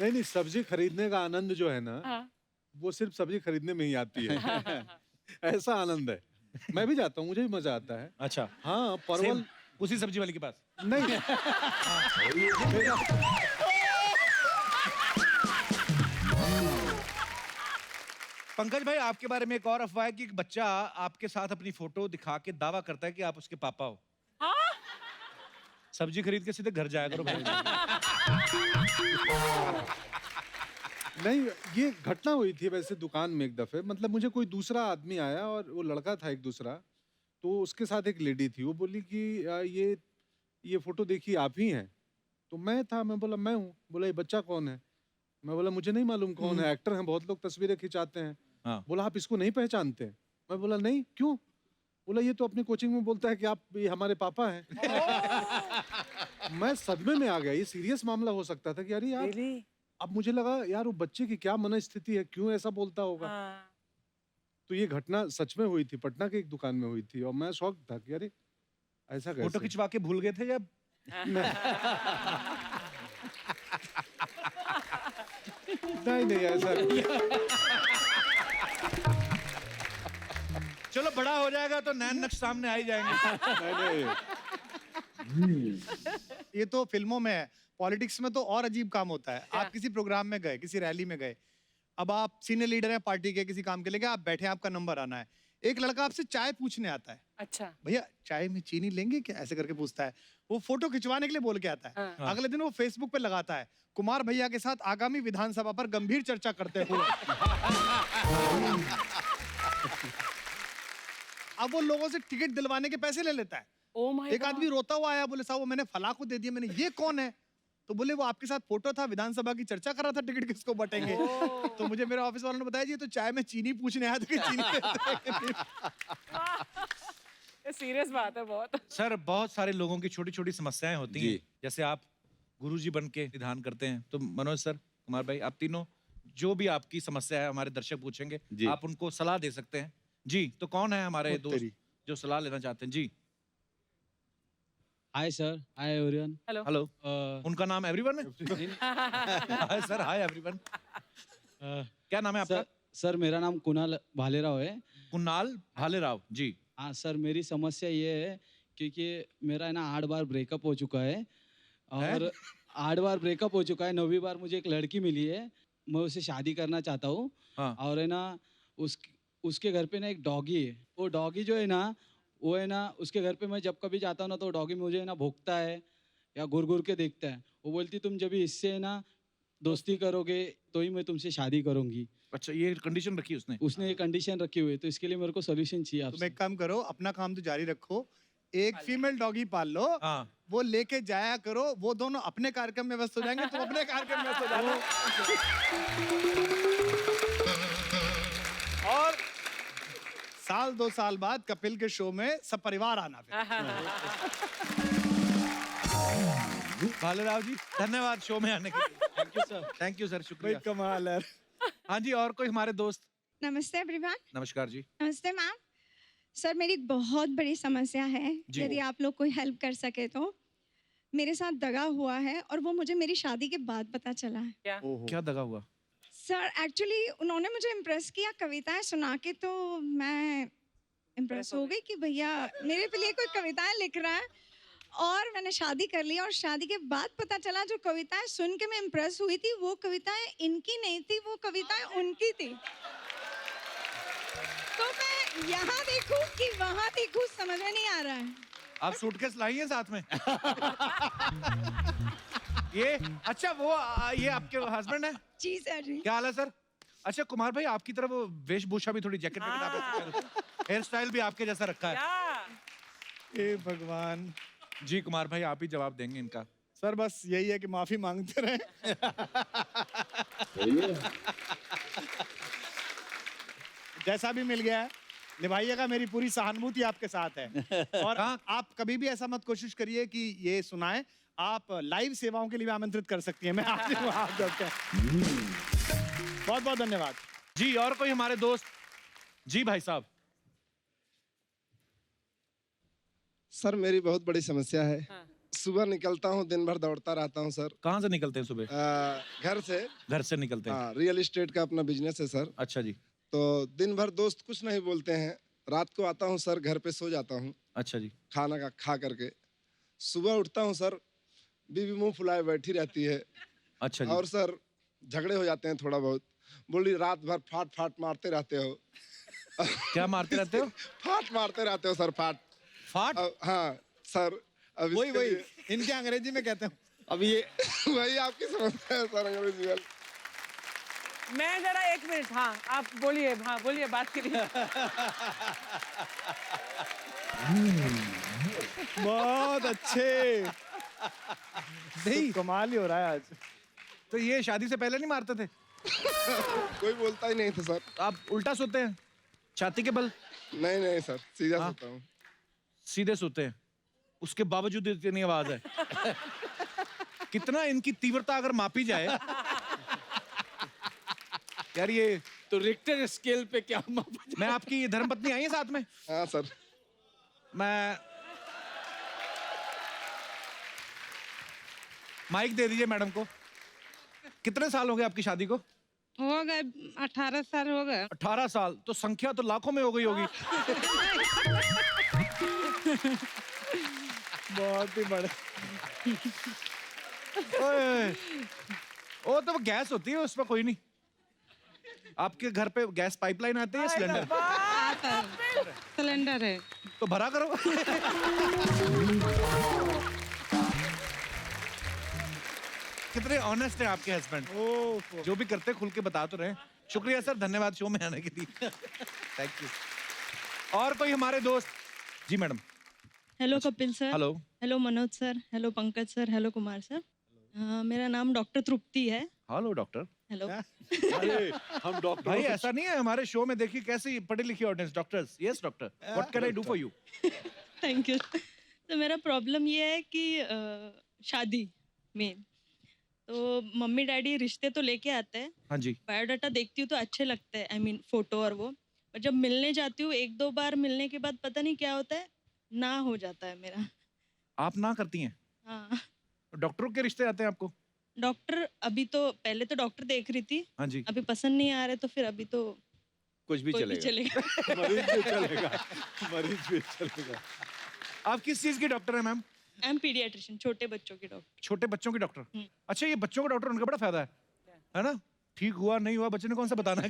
नहीं, सब्जी खरीदने का आनंद जो है ना, हाँ. वो सिर्फ सब्जी खरीदने में ही आती है। ऐसा आनंद है। मैं भी जाता हूँ, मुझे भी मजा आता है। अच्छा, हाँ, परवल सेम उसी सब्जी वाले के पास। नहीं। पंकज भाई, आपके बारे में एक और अफवाह है कि एक बच्चा आपके साथ अपनी फोटो दिखा के दावा करता है कि आप उसके पापा हो। हाँ? सब्जी खरीद के सीधे घर जाया करो भाई। नहीं, ये घटना हुई थी वैसे दुकान में एक दफे। मतलब मुझे कोई दूसरा आदमी आया और वो लड़का था एक दूसरा, तो उसके साथ एक लेडी थी। वो बोली कि ये फोटो देखिए आप ही हैं। तो मैं था, मैं बोला मैं हूँ। बोला ये बच्चा कौन है? मैं बोला मुझे नहीं मालूम कौन है, एक्टर हैं, बहुत लोग तस्वीरें खिंचाते हैं। हाँ। बोला आप इसको नहीं पहचानते? मैं बोला नहीं, क्यों? बोला ये तो अपनी कोचिंग में बोलता है कि आप ये हमारे पापा हैं। मैं सदमे में आ गया। ये सीरियस मामला हो सकता था कि अरे यार। Really? अब मुझे लगा यार वो बच्चे की क्या मनस्थिति है, क्यों ऐसा बोलता होगा। हाँ. तो ये घटना सच में हुई थी, पटना के एक दुकान में हुई थी, और मैं शॉक था कि अरे ऐसा फोटो कैसे। खिंचवा के भूल गए थे जब? नहीं ऐसा चलो, बड़ा हो जाएगा तो नैन नक्श सामने आ ही जाएंगे। नहीं। ये तो फिल्मों में है, पॉलिटिक्स में तो और अजीब काम होता है। आप किसी प्रोग्राम में गए, किसी रैली में गए, अब आप सीनियर लीडर हैं पार्टी के, किसी काम के लिए, आप बैठे हैं, आपका नंबर आना है, एक लड़का आपसे चाय पूछने आता है। अच्छा. भैया चाय में चीनी लेंगे क्या, ऐसे करके पूछता है। वो फोटो खिंचवाने के लिए बोल के आता है। हाँ. अगले दिन वो फेसबुक पे लगाता है, कुमार भैया के साथ आगामी विधानसभा पर गंभीर चर्चा करते हुए। अब वो लोगों से टिकट दिलवाने के पैसे ले लेता है। Oh my एक God. आदमी रोता हुआ आया, बोले साहब वो मैंने फला को दे दिया। मैंने ये कौन है? तो बोले वो आपके साथ फोटो था, विधानसभा की चर्चा कर रहा था, टिकट किसको बटेंगे। तो मुझे मेरे ऑफिस वालों ने बताया जी ये तो चाय में चीनी पूछने आया था कि चीनी देता है कि नहीं। ये सीरियस बात है बहुत. सर, बहुत सारे लोगों की छोटी छोटी समस्याएं होती हैं। जी। जैसे आप गुरुजी बन के निदान करते हैं, तो मनोज सर, कुमार भाई, आप तीनों जो भी आपकी समस्या है हमारे दर्शक पूछेंगे, जी। आप उनको सलाह दे सकते हैं। जी, तो कौन है हमारे ओ दोस्त तेरी। जो सलाह लेना चाहते हैं? जी, Hi sir, hi everyone. Hello. Hello. Uh, उनका नाम एवरीवन है? Hi sir, hi everyone. क्या नाम है आपका? सर मेरा नाम कुणाल भालेराव है. कुणाल भालेराव जी। हाँ सर, मेरी समस्या ये है क्योंकि मेरा है ना 8 बार ब्रेकअप हो चुका है और 8 बार ब्रेकअप हो चुका है। 9वीं बार मुझे एक लड़की मिली है, मैं उससे शादी करना चाहता हूँ। हाँ। और है ना उसके घर पे ना एक डॉगी है। वो डॉगी जो है ना, वो है ना उसके घर पे मैं जब कभी जाता हूँ ना, तो डॉगी मुझे है ना भौंकता है या घूर घूर के देखता है। वो बोलती तुम जब भी इससे है ना दोस्ती करोगे तो ही मैं तुमसे शादी करूंगी। अच्छा, ये कंडीशन रखी उसने? उसने ये कंडीशन रखी हुई है, तो इसके लिए मेरे को सोल्यूशन चाहिए तुम आपसे। एक काम करो, अपना काम तो जारी रखो, एक फीमेल डॉगी पाल लो, हाँ। वो लेके जाया करो, वो दोनों अपने कार्यक्रम में व्यस्त हो जाएंगे, तुम अपने कार्यक्रम में व्यस्त हो जाओ। और साल 2 साल बाद कपिल के शो में सब परिवार आना फिर। भालेराव जी, धन्यवाद शो में आने के लिए। Thank you sir. Thank you sir, भाई शुक्रिया। कमाल है। हाँ जी, और कोई हमारे दोस्त? नमस्ते एवरीवन। नमस्कार जी। नमस्ते मैम। सर मेरी एक बहुत बड़ी समस्या है, जी। यदि आप लोग कोई हेल्प कर सके तो। मेरे साथ दगा हुआ है और वो मुझे मेरी शादी के बाद पता चला है। क्या दगा हुआ? सर एक्चुअली उन्होंने मुझे इम्प्रेस किया कविताएं सुना के, तो मैं इम्प्रेस हो गई कि भैया मेरे पे लिए कोई कविताएं लिख रहा है। और मैंने शादी कर ली और शादी के बाद पता चला जो कविताएं सुन के मैं इम्प्रेस हुई थी वो कविताएं इनकी नहीं थी, वो कविताएं उनकी थी। तो मैं यहाँ देखूं कि वहाँ देखूं समझ में नहीं आ रहा है। आप सूटकेस लाई हैं साथ में? ये अच्छा वो ये आपके हस्बैंड है? जी सर जी। क्या हाल है सर? अच्छा कुमार भाई आपकी तरफ वो वेशभूषा भी थोड़ी जैकेट वैकेट आप हेयर स्टाइल भी आपके जैसा रखा है। क्या हे भगवान। जी कुमार भाई आप ही जवाब देंगे इनका। सर बस यही है कि माफी मांगते रहे। जैसा भी मिल गया है निभाइएगा, मेरी पूरी सहानुभूति आपके साथ है। और आप कभी भी ऐसा मत कोशिश करिए कि ये सुनाएं, आप लाइव सेवाओं के लिए भी आमंत्रित कर सकती हैं। मैं आपसे हाथ जोड़ते हैं। बहुत बहुत धन्यवाद। जी और कोई हमारे दोस्त? जी भाई साहब। सर मेरी बहुत बड़ी समस्या है। हाँ। सुबह निकलता हूँ, दिन भर दौड़ता रहता हूँ सर। कहाँ से निकलते हैं सुबह? घर से। घर से निकलते हैं। हाँ, रियल एस्टेट का अपना बिजनेस है सर। अच्छा जी। तो दिन भर दोस्त कुछ नहीं बोलते हैं, रात को आता हूँ सर, घर पे सो जाता हूँ अच्छा जी। खाना का खा करके। सुबह उठता हूँ सर, बीवी मुंह फुलाए बैठी रहती है। अच्छा जी। और सर झगड़े हो जाते हैं थोड़ा बहुत। बोली रात भर फाट फाट मारते रहते हो। क्या मारते रहते हो? फाट मारते रहते हो सर, फाट फाट? हाँ सर। अब वही इसके वही लिए- इनके अंग्रेजी में कहते हैं। अब ये वही आपकी समस्या है सर, अंग्रेजी में। मैं जरा एक मिनट, हाँ आप बोलिए, हाँ बोलिए, बात करिए। बहुत अच्छे। नहीं कमाल ही हो रहा है आज। तो ये शादी से पहले नहीं मारते थे? कोई बोलता ही नहीं था सर। आप उल्टा सोते हैं छाती के बल? नहीं नहीं सर, सीधा हाँ? सोता हूँ। सीधे सोते हैं, उसके बावजूद इतनी आवाज है। कितना इनकी तीव्रता अगर मापी जाए यार ये तो रिक्टर स्केल पे क्या मापा मैं आपकी धर्मपत्नी आई है साथ में? हाँ सर। मैं माइक दे दीजिए मैडम को। कितने साल हो गए आपकी शादी को? हो गए 18 साल हो गए। 18 साल। तो संख्या तो लाखों में हो गई होगी। बहुत ही बड़े। ओए, वो तो गैस होती है, उसमें कोई नहीं। आपके घर पे गैस पाइपलाइन आती है या सिलेंडर? सिलेंडर है। तो भरा करो। कितने ऑनेस्ट है आपके हस्बैंड, जो भी करते खुल के बता तो रहे। शुक्रिया सर, धन्यवाद शो में आने के लिए। Thank you. और कोई हमारे दोस्त? जी madam. Hello Kapil sir. Hello. Hello Manoj sir. Hello Pankaj sir. Hello Kumar sir. मेरा नाम डॉक्टर तृप्ति है। Hello doctor. हेलो। अरे हम डॉक्टर भाई ऐसा नहीं है, हमारे शो में देखिए कैसी पढ़ी लिखी audience. Doctors. Yes doctor, what can I do for you? Thank you. तो मेरा प्रॉब्लम ये है कि शादी में तो मम्मी डैडी रिश्ते तो लेके आते हैं। हाँ जी। बायोडाटा देखती हूँ तो अच्छे लगते हैं, आई मीन फोटो और वो। और जब मिलने जाती हूँ, एक दो बार मिलने के बाद पता नहीं क्या होता है, ना हो जाता है मेरा। आप ना करती हैं? हाँ। डॉक्टरों के रिश्ते आते हैं आपको? डॉक्टर अभी तो, पहले तो डॉक्टर देख रही थी। हाँ जी। अभी पसंद नहीं आ रहे तो फिर अभी तो कुछ भी कोई भी चलेगा। चलेगा। मरीज भी चलेगा, मरीज भी चलेगा। आप किस चीज की डॉक्टर है मैम? आई एम पीडियाट्रिशियन, छोटे बच्चों की डॉक्टर। छोटे बच्चों की डॉक्टर। अच्छा ये बच्चों का डॉक्टर, उनका बड़ा फायदा है ना? ठीक हुआ नहीं हुआ बच्चे ने कौन सा बताना है?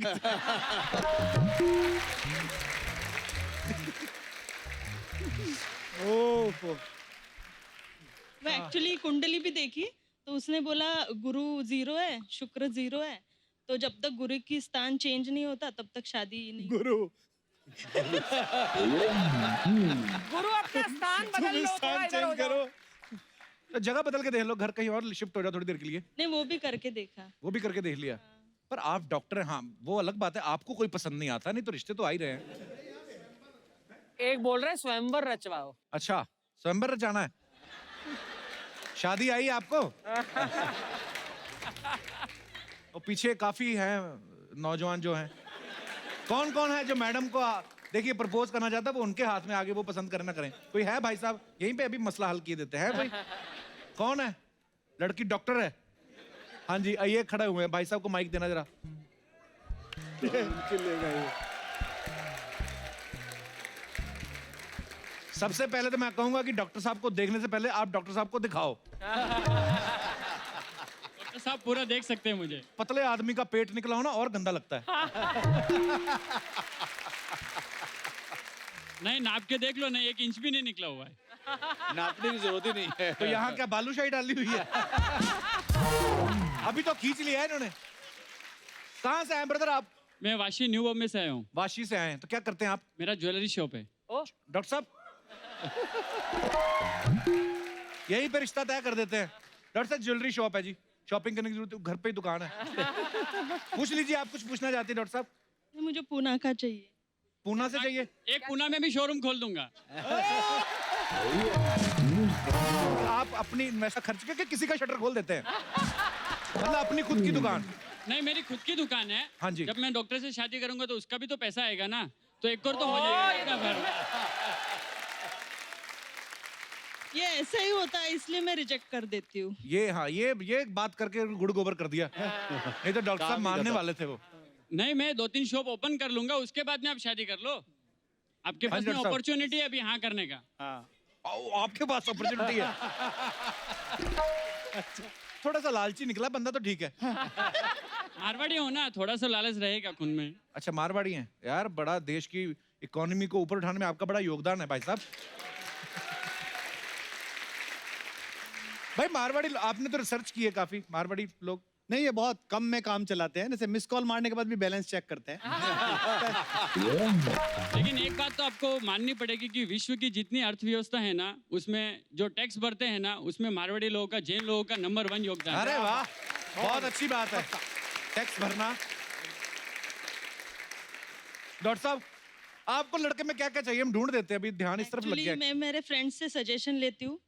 मैं एक्चुअली कुंडली भी देखी तो उसने बोला गुरु 0 है, शुक्र 0 है, तो जब तक गुरु की स्थान चेंज नहीं होता तब तक शादी नहीं। गुरु गुरु अपना स्थान बदल लो, थोड़ा इधर हो जाओ। तो जगह बदल के देख लो, घर कहीं और शिफ्ट हो जाओ थोड़ी देर के लिए। नहीं, वो भी करके देखा। वो भी करके देख लिया। पर आप डॉक्टर हैं, हाँ वो अलग बात है। आपको कोई पसंद नहीं आता, नहीं तो रिश्ते तो आ ही रहे हैं। एक बोल रहे स्वयंवर रचवाओ। अच्छा स्वयंवर रचाना है? शादी आई आपको? और पीछे काफी हैं नौजवान जो हैं। कौन कौन है जो मैडम को देखिए प्रपोज करना चाहता है? वो उनके हाथ में आगे, वो पसंद करें ना करें। कोई है भाई साहब? यहीं पे अभी मसला हल किए देते हैं भाई। कौन है? लड़की डॉक्टर है? हाँ जी आइए, खड़े हुए हैं। भाई साहब को माइक देना जरा। सबसे पहले तो मैं कहूंगा कि डॉक्टर साहब को देखने से पहले आप डॉक्टर साहब को दिखाओ। डॉक्टर साहब पूरा देख सकते हैं मुझे। पतले आदमी का पेट निकला हो ना और गंदा लगता है। नहीं, नाप के देख लो ना, 1 इंच भी नहीं निकला हुआ है। नापने की जरूरत ही नहीं है। तो यहाँ क्या बालूशाही डाली हुई है? अभी तो खींच लिया है इन्होंने। कहाँ से आए ब्रदर आप? मैं वाशी न्यू बॉम्बे से आया हूँ। वाशी से आए हैं, तो क्या करते हैं आप? मेरा ज्वेलरी शॉप है। डॉक्टर साहब यही पे रिश्ता तय कर देते हैं। डॉक्टर साहब ज्वेलरी शॉप है जी, शॉपिंग करने की जरूरत है, घर पे ही दुकान है। पूछ लीजिए, आप कुछ पूछना चाहती हैं डॉक्टर साहब? मुझे पूना का चाहिए। पूना से चाहिए? एक पूना में भी शोरूम खोल दूंगा। आप अपनी वैसा खर्च करके किसी का शटर खोल देते हैं, मतलब अपनी खुद की दुकान? नहीं, मेरी खुद की दुकान है। हाँ जी। जब मैं डॉक्टर से शादी करूंगा तो उसका भी तो पैसा आएगा ना, तो एक और तो हो जाएगा घर में। ये ऐसा ही होता है, इसलिए मैं रिजेक्ट कर देती हूँ। ये हाँ, ये बात करके गुड़ गोबर कर दिया। नहीं तो डॉक्टर साहब मानने वाले थे वो। नहीं, मैं 2-3 शॉप ओपन कर लूंगा, उसके बाद में आप शादी कर लो। आपके हाँ पास जी, में डॉक्टर साहब। अपॉर्चुनिटी है अभी हाँ करने का। आपके पास अपॉर्चुनिटी है। थोड़ा सा लालची निकला बंदा तो ठीक है। मारवाड़ी हो ना, थोड़ा सा लालच रहेगा खून में। अच्छा, मारवाड़ी हैं यार। बड़ा देश की इकोनॉमी को ऊपर उठाने में आपका बड़ा योगदान है भाई साहब। भाई मारवाड़ी आपने तो रिसर्च की है काफी, मारवाड़ी लोग। नहीं, ये बहुत कम में काम चलाते हैं, जैसे मिस कॉल मारने के बाद भी बैलेंस चेक करते हैं। लेकिन एक बात तो आपको माननी पड़ेगी कि विश्व की जितनी अर्थव्यवस्था है ना, उसमें जो टैक्स भरते हैं ना, उसमें मारवाड़ी लोगों का, जैन लोगों का नंबर 1 योगदान है। अरे वाह, बहुत अच्छी बात है टैक्स भरना। डॉक्टर साहब, आपको लड़के में क्या क्या चाहिए, हम ढूंढ देते हैं। अभी ध्यान इस तरफ लग एक्चुअली गया। मैं मेरे फ्रेंड्स से सजेशन लेती हूँ,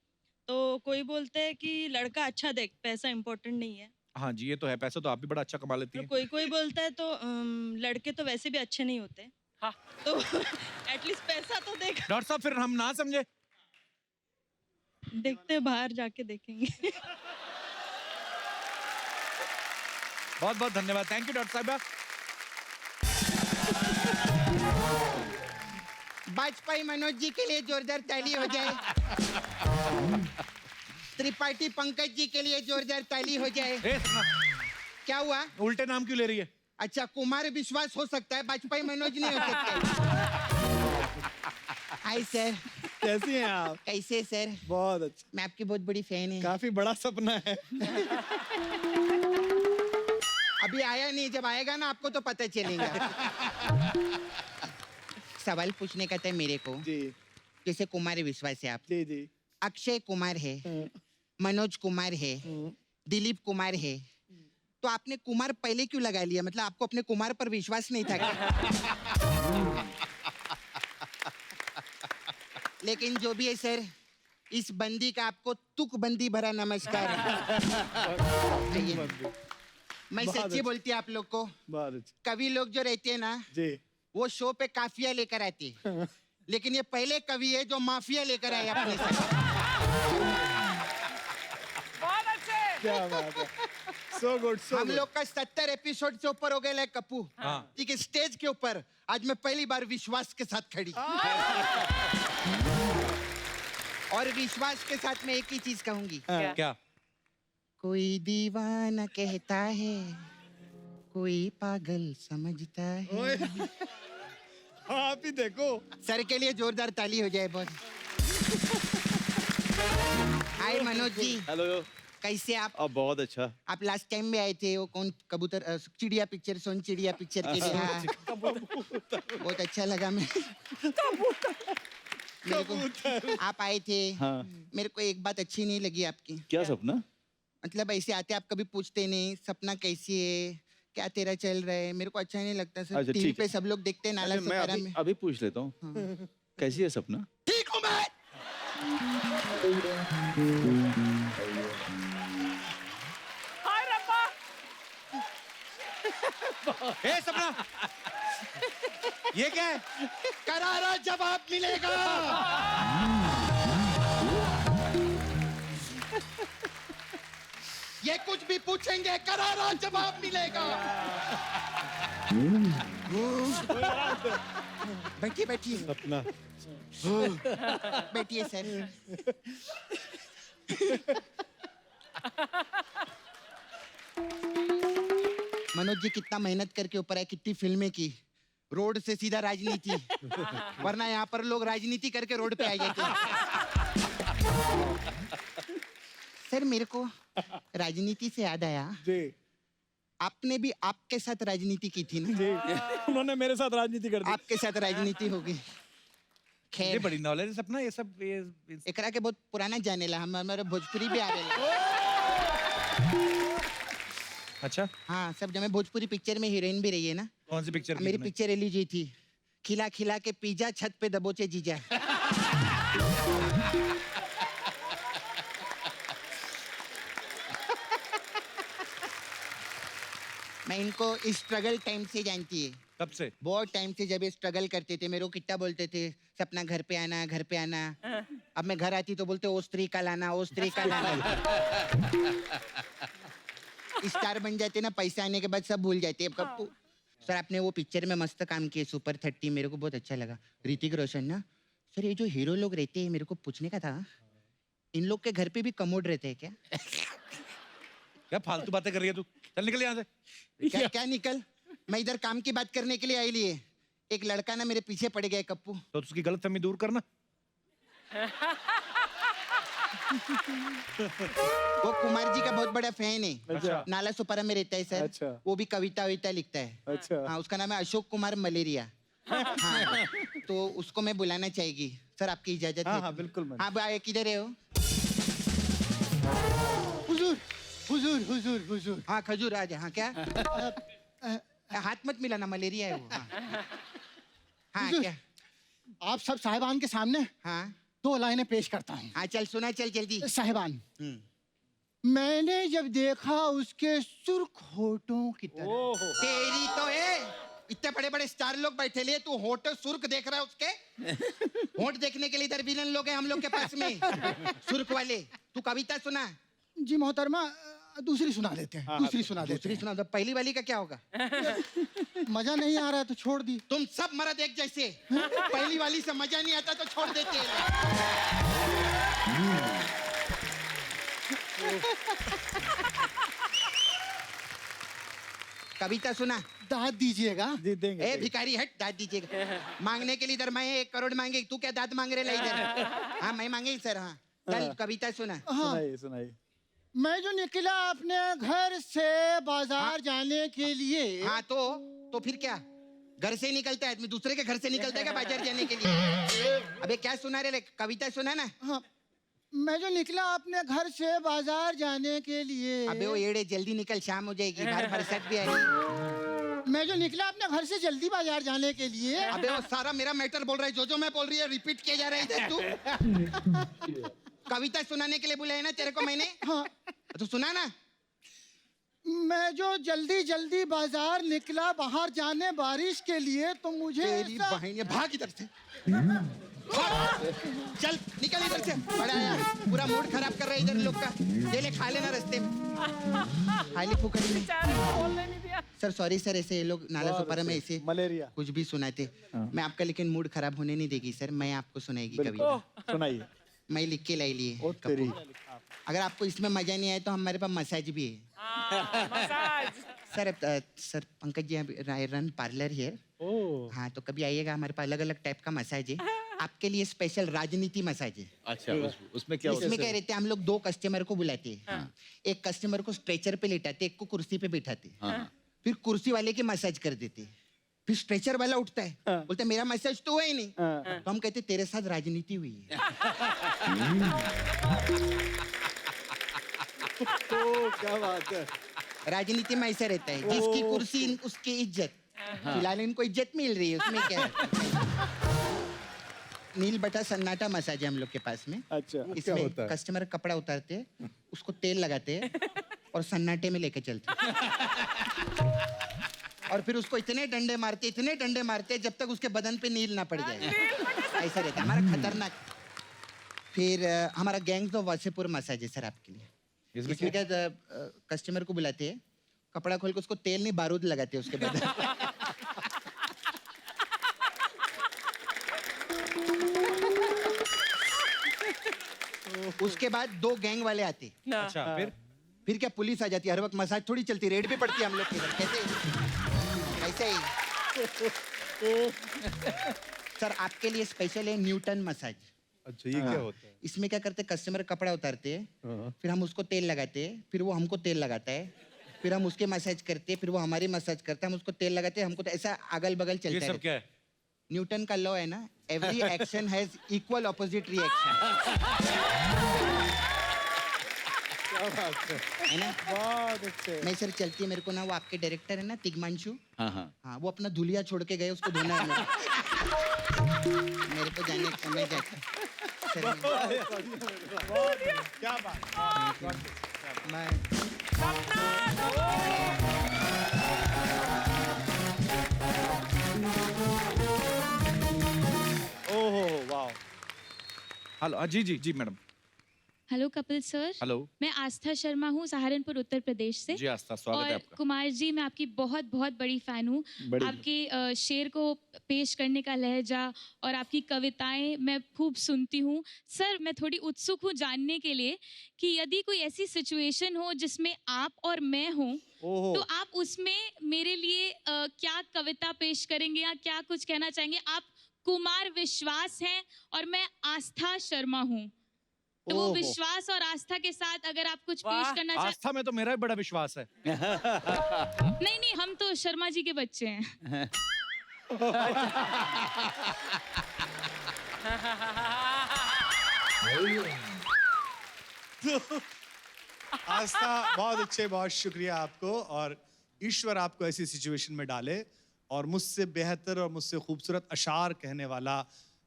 तो कोई बोलते हैं कि लड़का अच्छा देख, पैसा इम्पोर्टेंट नहीं है। हाँ जी, ये तो है, पैसा तो आप भी बड़ा अच्छा कमा लेती और हैं। कोई कोई बोलता है तो लड़के तो वैसे भी अच्छे नहीं होते। हाँ। तो एटलीस्ट पैसा तो देख। डॉक्टर साहब, फिर हम ना समझे? देखते हैं, बाहर जाके देखेंगे। बहुत बहुत धन्यवाद, थैंक यू डॉक्टर साहब। वाजपेयी मनोज जी के लिए जोरदार ताली हो जाए। त्रिपाठी पंकज जी के लिए जोरदार ताली हो जाए। क्या हुआ? उल्टे नाम क्यों ले रही है? अच्छा, कुमार विश्वास हो सकता है, वाजपेयी मनोज नहीं हो सकते। हाय सर, कैसी हैं आप? कैसे सर? बहुत अच्छा। मैं आपकी बहुत बड़ी फैन है। काफी बड़ा सपना है। अभी आया नहीं, जब आएगा ना आपको तो पता चलेगा। सवाल पूछने का था मेरे को जी। जैसे कुमार विश्वास है आप, जी जी। अक्षय कुमार है, मनोज कुमार है, दिलीप कुमार है, तो आपने कुमार पहले क्यों लगा लिया? मतलब आपको अपने कुमार पर विश्वास नहीं था क्या? लेकिन जो भी है सर, इस बंदी का आपको तुक बंदी भरा नमस्कार। मैं सच्ची बोलती हूँ आप लोग को, बहुत अच्छा। कवि लोग जो रहते हैं ना, जी। वो शो पे काफिया लेकर आते हैं, लेकिन ये पहले कवि है जो माफिया लेकर आए अपने साथ। बहुत अच्छे। क्या बात है, सो गुड सो हम लोग का 70 एपिसोड से ऊपर हो गया है कप्पू। हाँ। ठीक है, स्टेज के ऊपर आज मैं पहली बार विश्वास के साथ खड़ी। और विश्वास के साथ मैं एक ही चीज कहूंगी, क्या? कोई दीवाना कहता है, कोई पागल समझता है। आप ही देखो। सर के लिए जोरदार ताली हो जाए बहुत। हाय मनोज जी, हेलो। कैसे आप? अब बहुत अच्छा। आप लास्ट टाइम में आए थे, वो कौन कबूतर, चिड़िया पिक्चर, सोन चिड़िया पिक्चर के लिए। हाँ, बहुत अच्छा लगा। मेरे को आप आए थे। हाँ। मेरे को एक बात अच्छी नहीं लगी आपकी। क्या सपना? मतलब ऐसे आते आप कभी पूछते नहीं सपना कैसी है, क्या तेरा चल रहा है। मेरे को अच्छा नहीं लगता सर। अच्छा, टीवी ठीक पे है। सब लोग देखते हैं नाला अरे मैं सफारा में। अभी पूछ लेता हूँ। कैसी है सपना? ठीक हूँ मैं। हाय रब्बा। ए सपना, ये क्या है? करारा जवाब मिलेगा। ये कुछ भी पूछेंगे, करारा जवाब मिलेगा। बैठिए बैठिए। सपना बैठिए सर। मनोज जी कितना मेहनत करके ऊपर है, कितनी फिल्में की, रोड से सीधा राजनीति, वरना यहाँ पर लोग राजनीति करके रोड पे आ जाते हैं। सर मेरे को राजनीति से याद आया, आपने भी आपके साथ राजनीति की थी ना? उन्होंने मेरे साथ राजनीति कर दी। आपके साथ राजनीति होगी। ये खैर बड़ी नॉलेज है सपना, ये सब एकरा के बहुत पुराना जाने ला, हमारे भोजपुरी भी आवेला। अच्छा, हाँ सब जब मैं भोजपुरी पिक्चर में हीरोइन भी रही है ना। कौन सी पिक्चर? मेरी पिक्चर रिलीज हुई थी, खिला खिला के पिज्जा छत पे दबोचे जीजा। मैं इनको स्ट्रगल टाइम से जानती है। कब से? बहुत टाइम से, जब ये स्ट्रगल करते थे मेरे को कितना बोलते थे, सपना घर पे आना, घर पे आना। अब मैं घर आती तो बोलते ओ स्त्री का लाना, ओ स्त्री का लाना। स्टार बन जाते ना, पैसा आने के बाद सब भूल जाते। अब कब सर आपने वो पिक्चर में मस्त काम किए, सुपर 30, मेरे को बहुत अच्छा लगा। ऋतिक रोशन ना। सर ये जो हीरो लोग रहते हैं, मेरे को पूछने का था, इन लोग के घर पे भी कमोड रहते हैं क्या? क्या फालतू बातें कर रही है तू? चल निकल यहाँ से। क्या क्या निकल? मैं इधर काम की बात करने के लिए आई लिए। एक लड़का ना मेरे पीछे पड़ गया है, कप्पू। तो उसकी गलतफहमी दूर करना। वो कुमार जी का बहुत बड़ा फैन है। अच्छा। नाला सुपारा में रहता है सर। अच्छा। वो भी कविता विता लिखता है। अच्छा। हाँ उसका नाम है अशोक कुमार मलेरिया। हाँ तो उसको मैं बुलाना चाहेगी सर, आपकी इजाजत है? हाँ बिल्कुल। हाँ भाई किधर है वो? हुजूर हुजूर हुजूर हुजूर। हाँ खजूर आ जा। हाँ क्या? हाथ मत मिलाना, मलेरिया है वो। हाँ, हाँ हुजूर, क्या? आप सब साहिबान के सामने हाँ 2 लाइनें पेश करता हूँ। हाँ चल सुना, चल जल्दी। साहिबान, मैंने जब देखा उसके सुर्ख होठों की तरफ। तेरी तो है, इतने बड़े बड़े स्टार लोग बैठे लिए, तू होठ सुर्ख देख रहा है उसके? होठ देखने के लिए इधर विलन लोग हैं हम लोग के पास में, सुर्ख वाले। तू कविता सुना। जी मोहतरमा, दूसरी सुना देते हैं। दूसरी सुना देते दूसरी सुना दो, पहली वाली का क्या होगा? हैं। मजा नहीं आ रहा है तो छोड़ दी। तुम सब मर्द एक जैसे, पहली वाली से मजा नहीं आता तो छोड़ देते हैं। कविता सुना। दाद दीजिएगा। ए भिखारी हट, दाद दीजिएगा। मांगने के लिए इधर मैं 1 करोड़ मांगे, तू क्या दाद मांग रहे ला इधर? हाँ मैं मांगे सर। हाँ चल कविता सुना। हाँ, सुनाइए। मैं जो निकला अपने घर से बाजार जाने के लिए। हाँ तो फिर क्या? घर से ही निकलता है आदमी, दूसरे के घर से निकलता है क्या बाजार जाने के लिए? अबे क्या सुना रहे? कविता सुना ना। हाँ, मैं जो निकला अपने घर से बाजार जाने के लिए। अबे वो एड़े जल्दी निकल, शाम हो जाएगी, बाहर बरसात भी आ रही। मैं जो निकला अपने घर से जल्दी बाजार जाने के लिए। अबे वो सारा मेरा मैटर बोल रहा है, जो मैं बोल रही है रिपीट किया जा रहा है इधर। तू कविता सुनाने के लिए बुलाया ना तेरे को मैंने। हाँ तो सुना ना। मैं जो जल्दी जल्दी बाजार निकला बाहर जाने बारिश के लिए, तो मुझे तेरी ऐसा- बहन, ये भाग इधर से। चल निकल इधर से, बड़ा यार पूरा मूड खराब कर रहा है इधर लोग का। ये ले खा लेना रास्ते में, खाली फूकट में। बेचारे को बोलने नहीं दिया। सर सॉरी सर, ऐसे ये लोग नाला सुपारा में ऐसे मलेरिया कुछ भी सुनाते। मैं आपका लेकिन मूड खराब होने नहीं देगी सर, मैं आपको सुनाएगी कविता। सुनाइए। मैं लिख के लाई लिए। तेरी। अगर आपको इसमें मजा नहीं आया तो हमारे पास मसाज भी है। Massage. Sir Pankaj ji run parlour here. हाँ तो कभी आइएगा, हमारे पास अलग अलग टाइप का मसाज है। आपके लिए स्पेशल राजनीति मसाज है। अच्छा उसमें क्या इसमें क्या रहते हैं, हम लोग 2 कस्टमर को बुलाते हैं। एक कस्टमर को स्ट्रेचर पे लेटाते, एक को कुर्सी पे बिठाते। फिर कुर्सी वाले की मसाज कर देते। फिर स्ट्रेचर वाला उठता है, बोलता है मेरा मसाज तो हुआ ही नहीं। तो हम कहते तेरे साथ राजनीति हुई है। तो क्या बात है। राजनीति में ऐसा रहता है, जिसकी कुर्सी उसकी इज्जत। फिलहाल इनको इज्जत मिल रही है, उसमें क्या है। नील बटा सन्नाटा मसाज है हम लोग के पास में। अच्छा क्या इसमें होता है? कस्टमर कपड़ा उतारते हैं, उसको तेल लगाते हैं और सन्नाटे में लेके चलते हैं। और फिर उसको इतने डंडे मारते जब तक उसके बदन पे नील ना पड़ जाए। ऐसा रहता है हमारा खतरनाक। फिर हमारा गैंग्स ऑफ वासेपुर मसाज है सर आपके लिए। इसमें क्या कस्टमर को बुलाते हैं, कपड़ा खोल के उसको तेल नहीं बारूद लगाते हैं उसके बदन। उसके बाद 2 गैंग वाले आते, अच्छा फिर क्या पुलिस आ जाती है, हर वक्त मसाज थोड़ी चलती, रेड भी पड़ती है हम लोग के इधर। कैसे ही सर आपके लिए स्पेशल है न्यूटन मसाज। अच्छा ये क्या होता है? इसमें क्या करते, कस्टमर कपड़ा उतारते हैं, फिर हम उसको तेल लगाते हैं, फिर वो हमको तेल लगाता है, फिर हम उसके मसाज करते हैं, फिर वो हमारी मसाज करता है, हम उसको तेल लगाते हैं, हमको तो ऐसा अगल बगल ये चलता सब है। क्या है? न्यूटन का लॉ है ना, every action has equal opposite reaction, है ना। बहुत अच्छे। नहीं सर चलती है मेरे को ना, वो आपके डायरेक्टर है ना तिग्मांशु, हाँ हाँ हाँ वो अपना धुलिया छोड़ के गए, उसको धोना है मेरे को जाने का मैं जाता सर, क्या बात। मैं ओहो वाह। हेलो जी जी जी madam. Hello Kapil sir, hello. मैं आस्था शर्मा हूँ, सहारनपुर उत्तर प्रदेश से। जी आस्था, स्वागत है और आपका। कुमार जी मैं आपकी बहुत बहुत बड़ी फैन हूँ। आपके शेर को पेश करने का लहजा और आपकी कविताएं मैं खूब सुनती हूँ। सर मैं थोड़ी उत्सुक हूँ जानने के लिए कि यदि कोई ऐसी सिचुएशन हो जिसमें आप और मैं हूँ, तो आप उसमें मेरे लिए क्या कविता पेश करेंगे या क्या कुछ कहना चाहेंगे? आप कुमार विश्वास हैं और मैं आस्था शर्मा हूँ, तो वो विश्वास और आस्था के साथ अगर आप कुछ पेश करना चाहें। आस्था में तो मेरा भी बड़ा विश्वास है। नहीं नहीं, हम तो शर्मा जी के बच्चे हैं। आस्था बहुत अच्छे, बहुत शुक्रिया आपको, और ईश्वर आपको ऐसी सिचुएशन में डाले और मुझसे बेहतर और मुझसे खूबसूरत अशार कहने वाला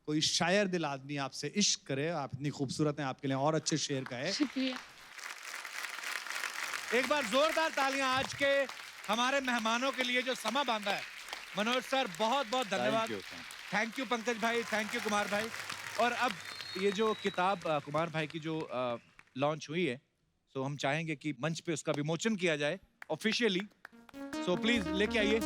कोई शायर दिल आदमी आपसे इश्क करे। आप इतनी खूबसूरत हैं, आपके लिए और अच्छे शेर कहे। शुक्रिया। एक बार जोरदार तालियां आज के हमारे मेहमानों के लिए जो समा बांधा है। मनोज सर बहुत बहुत धन्यवाद। थैंक यू पंकज भाई, थैंक यू कुमार भाई। और अब ये जो किताब कुमार भाई की जो लॉन्च हुई है, सो हम चाहेंगे कि मंच पे उसका विमोचन किया जाए ऑफिशियली। सो प्लीज लेके आइए।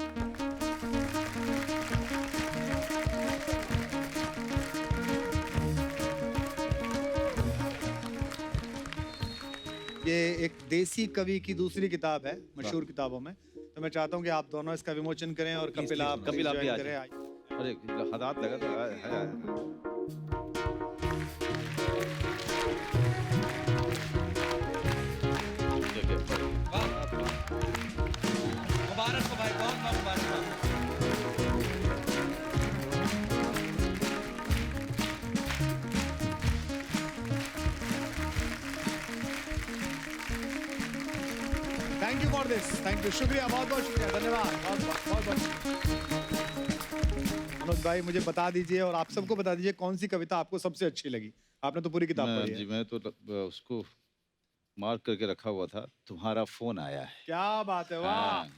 ये एक देसी कवि की दूसरी किताब है मशहूर किताबों में, तो मैं चाहता हूँ कि आप दोनों इसका विमोचन करें और कपिल आप कपिल आप भी join आ करें। जाएं। अरे हाथ लगा तो है। मुबारक हो भाई, बहुत बहुत मुबारक। Thank you for this, thank you, शुक्रिया, बहुत बहुत शुक्रिया, धन्यवाद, बहुत बहुत। मनोज भाई मुझे बता दीजिए और आप सबको बता दीजिए कौन सी कविता आपको सबसे अच्छी लगी। आपने तो पूरी किताब पढ़ी है। जी मैं तो उसको मार्क करके रखा हुआ था, तुम्हारा फोन आया है। क्या बात है, वाह। हाँ।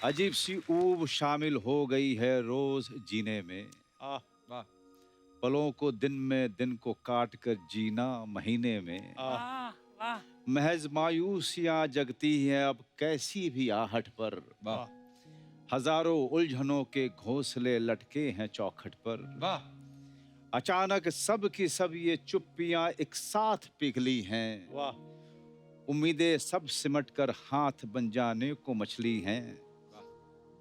अजीब सी ऊब शामिल हो गई है रोज जीने में, वाह। पलों को दिन में, दिन को काट कर जीना महीने में। महज मायूसियां जगती हैं अब कैसी भी आहट पर, हजारों उलझनों के घोंसले लटके हैं चौखट पर। अचानक सब की सब ये चुप्पियां एक साथ पिघली हैं, उम्मीदें सब सिमट कर हाथ बन जाने को मछली हैं।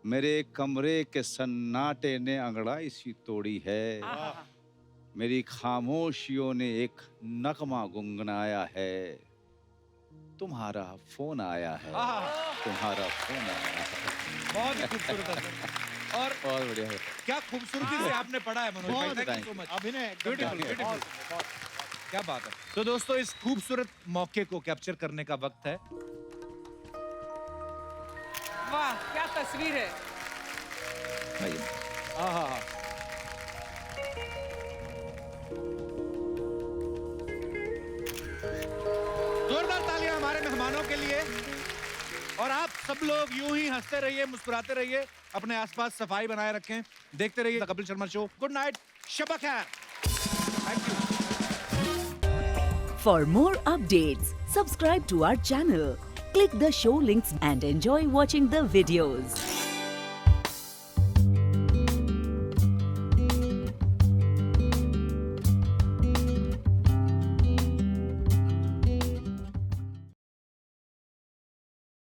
मेरे कमरे के सन्नाटे ने अंगड़ाई सी तोड़ी है, मेरी खामोशियों ने एक नगमा गुनगुनाया है। तुम्हारा फोन आया है, तुम्हारा फोन आया है। बहुत ही खूबसूरत है और बहुत बढ़िया है। क्या खूबसूरती से आपने पढ़ा है मनोज भाई, थैंक यू सो मच। अभिनय ब्यूटीफुल ब्यूटीफुल, क्या बात है। तो दोस्तों इस खूबसूरत मौके को कैप्चर करने का वक्त है। वाह क्या तस्वीर है। जोरदार तालियां हमारे मेहमानों के लिए। और आप सब लोग यूं ही हंसते रहिए, मुस्कुराते रहिए, अपने आसपास सफाई बनाए रखें, देखते रहिए the Kapil Sharma show. Good night, शब खैर। Thank you. For more updates, subscribe to our channel, click the show links and enjoy watching the videos.